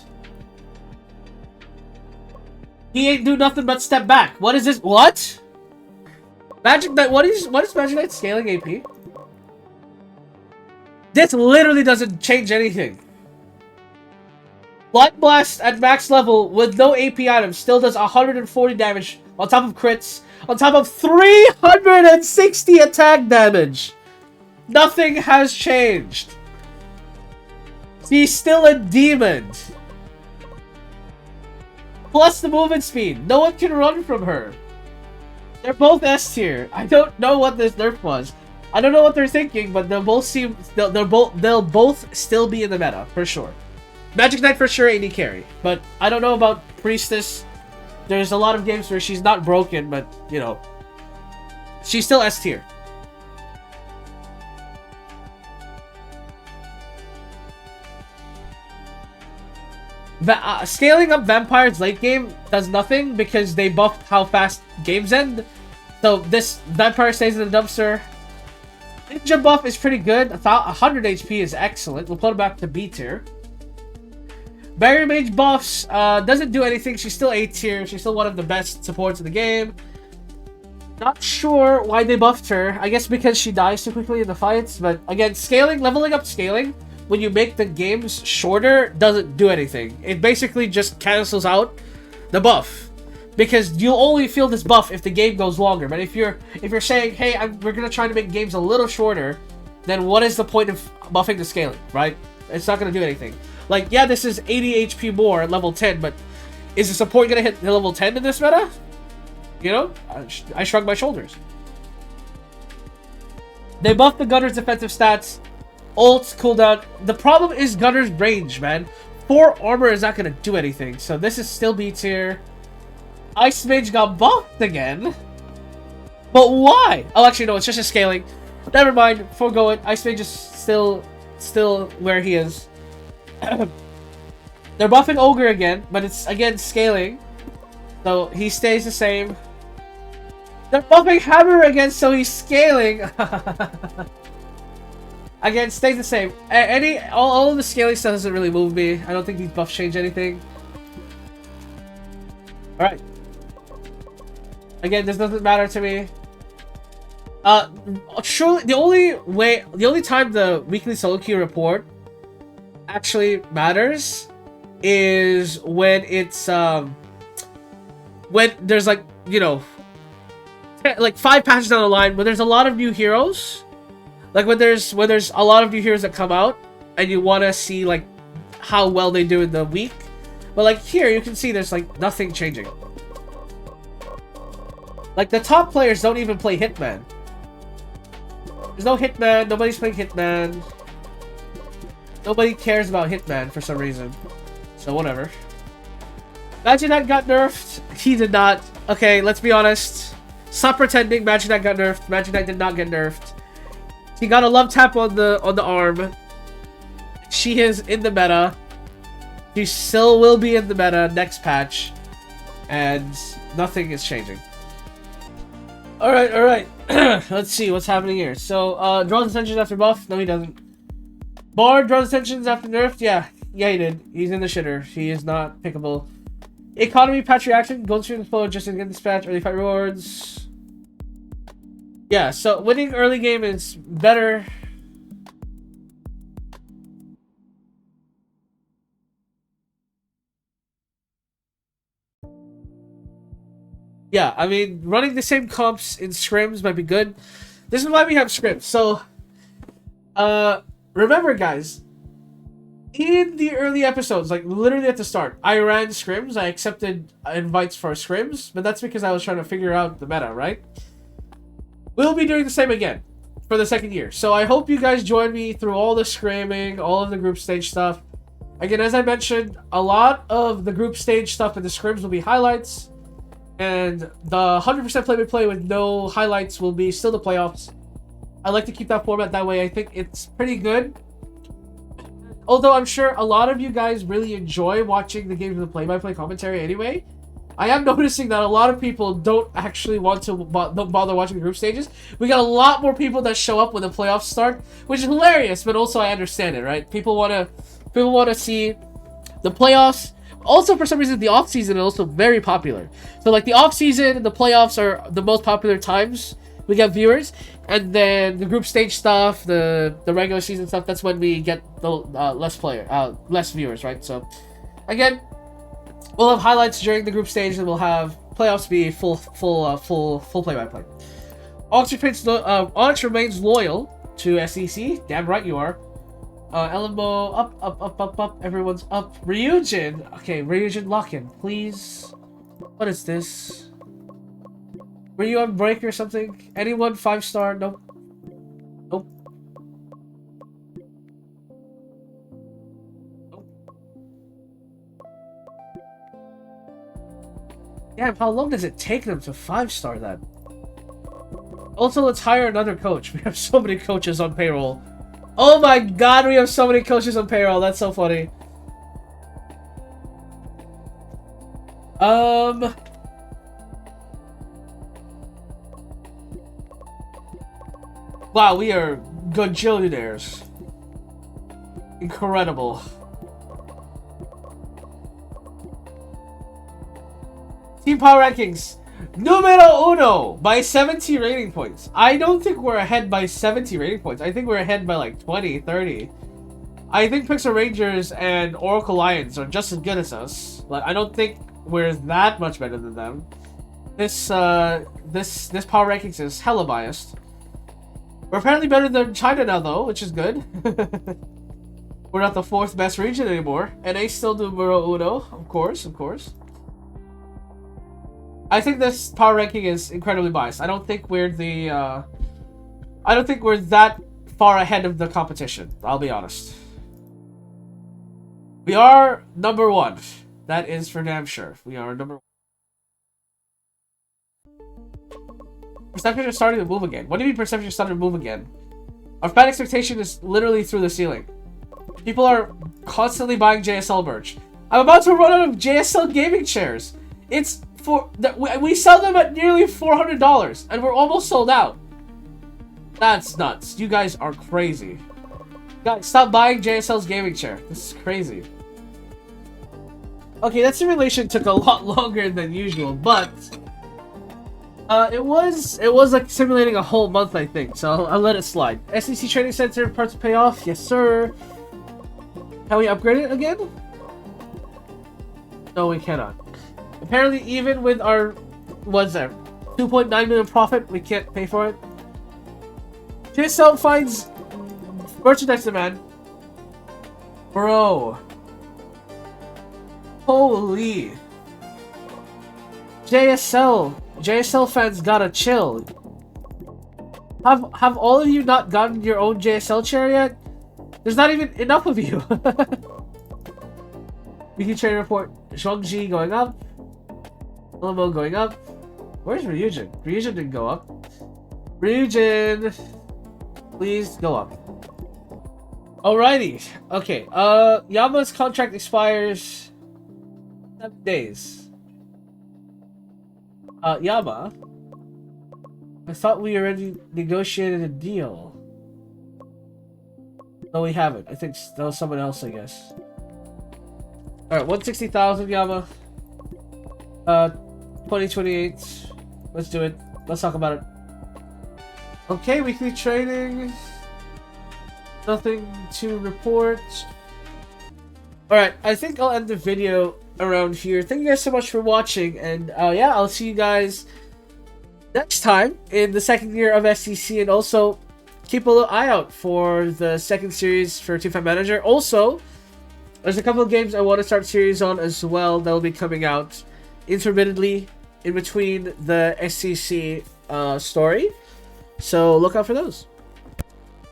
He ain't do nothing but step back. What is this? What? Magic Knight, what is Magic Knight scaling AP? This literally doesn't change anything. Blind Blast at max level with no AP items still does 140 damage on top of crits, on top of 360 attack damage. Nothing has changed. He's still a demon. Plus the movement speed. No one can run from her. They're both S tier. I don't know what this nerf was. I don't know what they're thinking, but they'll both still be in the meta for sure. Magic Knight for sure AD carry, but I don't know about Priestess. There's a lot of games where she's not broken, but you know, She's still S tier. Scaling up vampires late game does nothing because they buffed how fast games end. So this vampire stays in the dumpster. Ninja buff is pretty good. 100 HP is excellent. We'll put it back to B tier. Barrier Mage buffs doesn't do anything. She's still A tier. She's still one of the best supports in the game. Not sure why they buffed her. I guess because she dies too quickly in the fights. But again, leveling up scaling, when you make the games shorter, doesn't do anything. It basically just cancels out the buff. Because you'll only feel this buff if the game goes longer. But if you're saying, hey, we're gonna try to make games a little shorter, then what is the point of buffing the scaling, right? It's not gonna do anything. Like, yeah, this is 80 HP more at level 10, but is the support gonna hit level 10 in this meta? You know? I shrug my shoulders. They buffed the Gunner's defensive stats. Ult cooldown. The problem is Gunner's range, man. 4 armor is not gonna do anything. So this is still B tier. Ice Mage got buffed again. But why? Oh, actually, no. It's just a scaling. Never mind. Forgo it. Ice Mage is still where he is. They're buffing Ogre again, but it's, again, scaling. So he stays the same. They're buffing Hammer again, so he's scaling. Again, stays the same. All of the scaling stuff doesn't really move me. I don't think these buffs change anything. Alright. Again, this doesn't matter to me. Surely the only time the weekly solo queue report actually matters is when it's when there's like, you know, like 5 patches down the line when there's a lot of new heroes. Like when there's a lot of new heroes that come out and you want to see like how well they do in the week. But like here you can see there's like nothing changing. Like the top players don't even play Hitman. There's no Hitman, nobody's playing Hitman. Nobody cares about Hitman for some reason. So whatever. Magic Knight got nerfed. He did not. Okay, let's be honest. Stop pretending Magic Knight got nerfed. Magic Knight did not get nerfed. He got a love tap on the arm. She is in the meta. She still will be in the meta next patch. And nothing is changing. Alright. Let's see what's happening here. So, draws attention after buff. No, he doesn't. Bard draws attentions after nerfed. Yeah, he did. He's in the shitter. He is not pickable. Economy patch reaction. Gold stream explode just to get this patch. Early fight rewards. Yeah, so winning early game is better. Yeah, I mean, running the same comps in scrims might be good. This is why we have scrims. So, remember, guys, in the early episodes, like literally at the start, I ran scrims. I accepted invites for scrims, but that's because I was trying to figure out the meta, right? We'll be doing the same again for the second year. So I hope you guys join me through all the scrimming, all of the group stage stuff. Again, as I mentioned, a lot of the group stage stuff in the scrims will be highlights. And the 100% play-by-play with no highlights will be still the playoffs. I like to keep that format that way. I think it's pretty good. Although I'm sure a lot of you guys really enjoy watching the games with the play-by-play commentary anyway. I am noticing that a lot of people don't actually want to don't bother watching the group stages. We got a lot more people that show up when the playoffs start, which is hilarious, but also I understand it, right? People want to see the playoffs. Also, for some reason, the off-season is also very popular. So, like, the off-season and the playoffs are the most popular times we get viewers. And then the group stage stuff, the regular season stuff, that's when we get the less viewers, right? So, again, we'll have highlights during the group stage, and we'll have playoffs be full play-by-play. Onyx remains loyal to SEC. Damn right you are. Elmo, up, everyone's up. Ryujin! Okay, Ryujin lock-in, please. What is this? Were you on break or something? Anyone 5-star? Nope. Nope. Damn, how long does it take them to 5-star that? Also, let's hire another coach. We have so many coaches on payroll. Oh my god, we have so many coaches on payroll. That's so funny. Wow, we are gajillionaires. Incredible. Team power rankings. Numero uno by 70 rating points. I don't think we're ahead by 70 rating points. I think we're ahead by like 20, 30. I think Pixel Rangers and Oracle Lions are just as good as us. Like, I don't think we're that much better than them. This power rankings is hella biased. We're apparently better than China now, though, which is good. We're not the 4th best region anymore. NA still numero uno, of course, of course. I think this power ranking is incredibly biased. I don't think we're the, I don't think we're that far ahead of the competition. I'll be honest. We are number 1. That is for damn sure. We are number 1. Perceptions are starting to move again. What do you mean perceptions are starting to move again? Our fan expectation is literally through the ceiling. People are constantly buying JSL merch. I'm about to run out of JSL gaming chairs. It's for we sell them at nearly $400 and we're almost sold out. That's nuts. You guys are crazy. Guys, stop buying JSL's gaming chair. This is crazy. Okay, that simulation took a lot longer than usual, but it was like simulating a whole month, I think, so I'll let it slide. SEC Training Center parts pay off, yes sir. Can we upgrade it again? No, we cannot. Apparently, even with our, what's there, 2.9 million profit, we can't pay for it. JSL finds merchandise demand. Bro. Holy. JSL fans gotta chill. Have all of you not gotten your own JSL chair yet? There's not even enough of you. Weekly trade report. Zhuangji going up. Ilmo going up. Where's Ryujin? Ryujin didn't go up. Ryujin, please go up. Alrighty. Okay. Yama's contract expires 7 days. Yama. I thought we already negotiated a deal. No, we haven't. I think that was someone else, I guess. Alright, 160,000 Yama. 2028. Let's do it. Let's talk about it. Okay, weekly trading. Nothing to report. Alright, I think I'll end the video around here. Thank you guys so much for watching, and yeah, I'll see you guys next time in the second year of SCC, and also keep a little eye out for the second series for Teamfight Manager. Also, there's a couple of games I want to start series on as well that will be coming out intermittently in between the SCC story, so look out for those.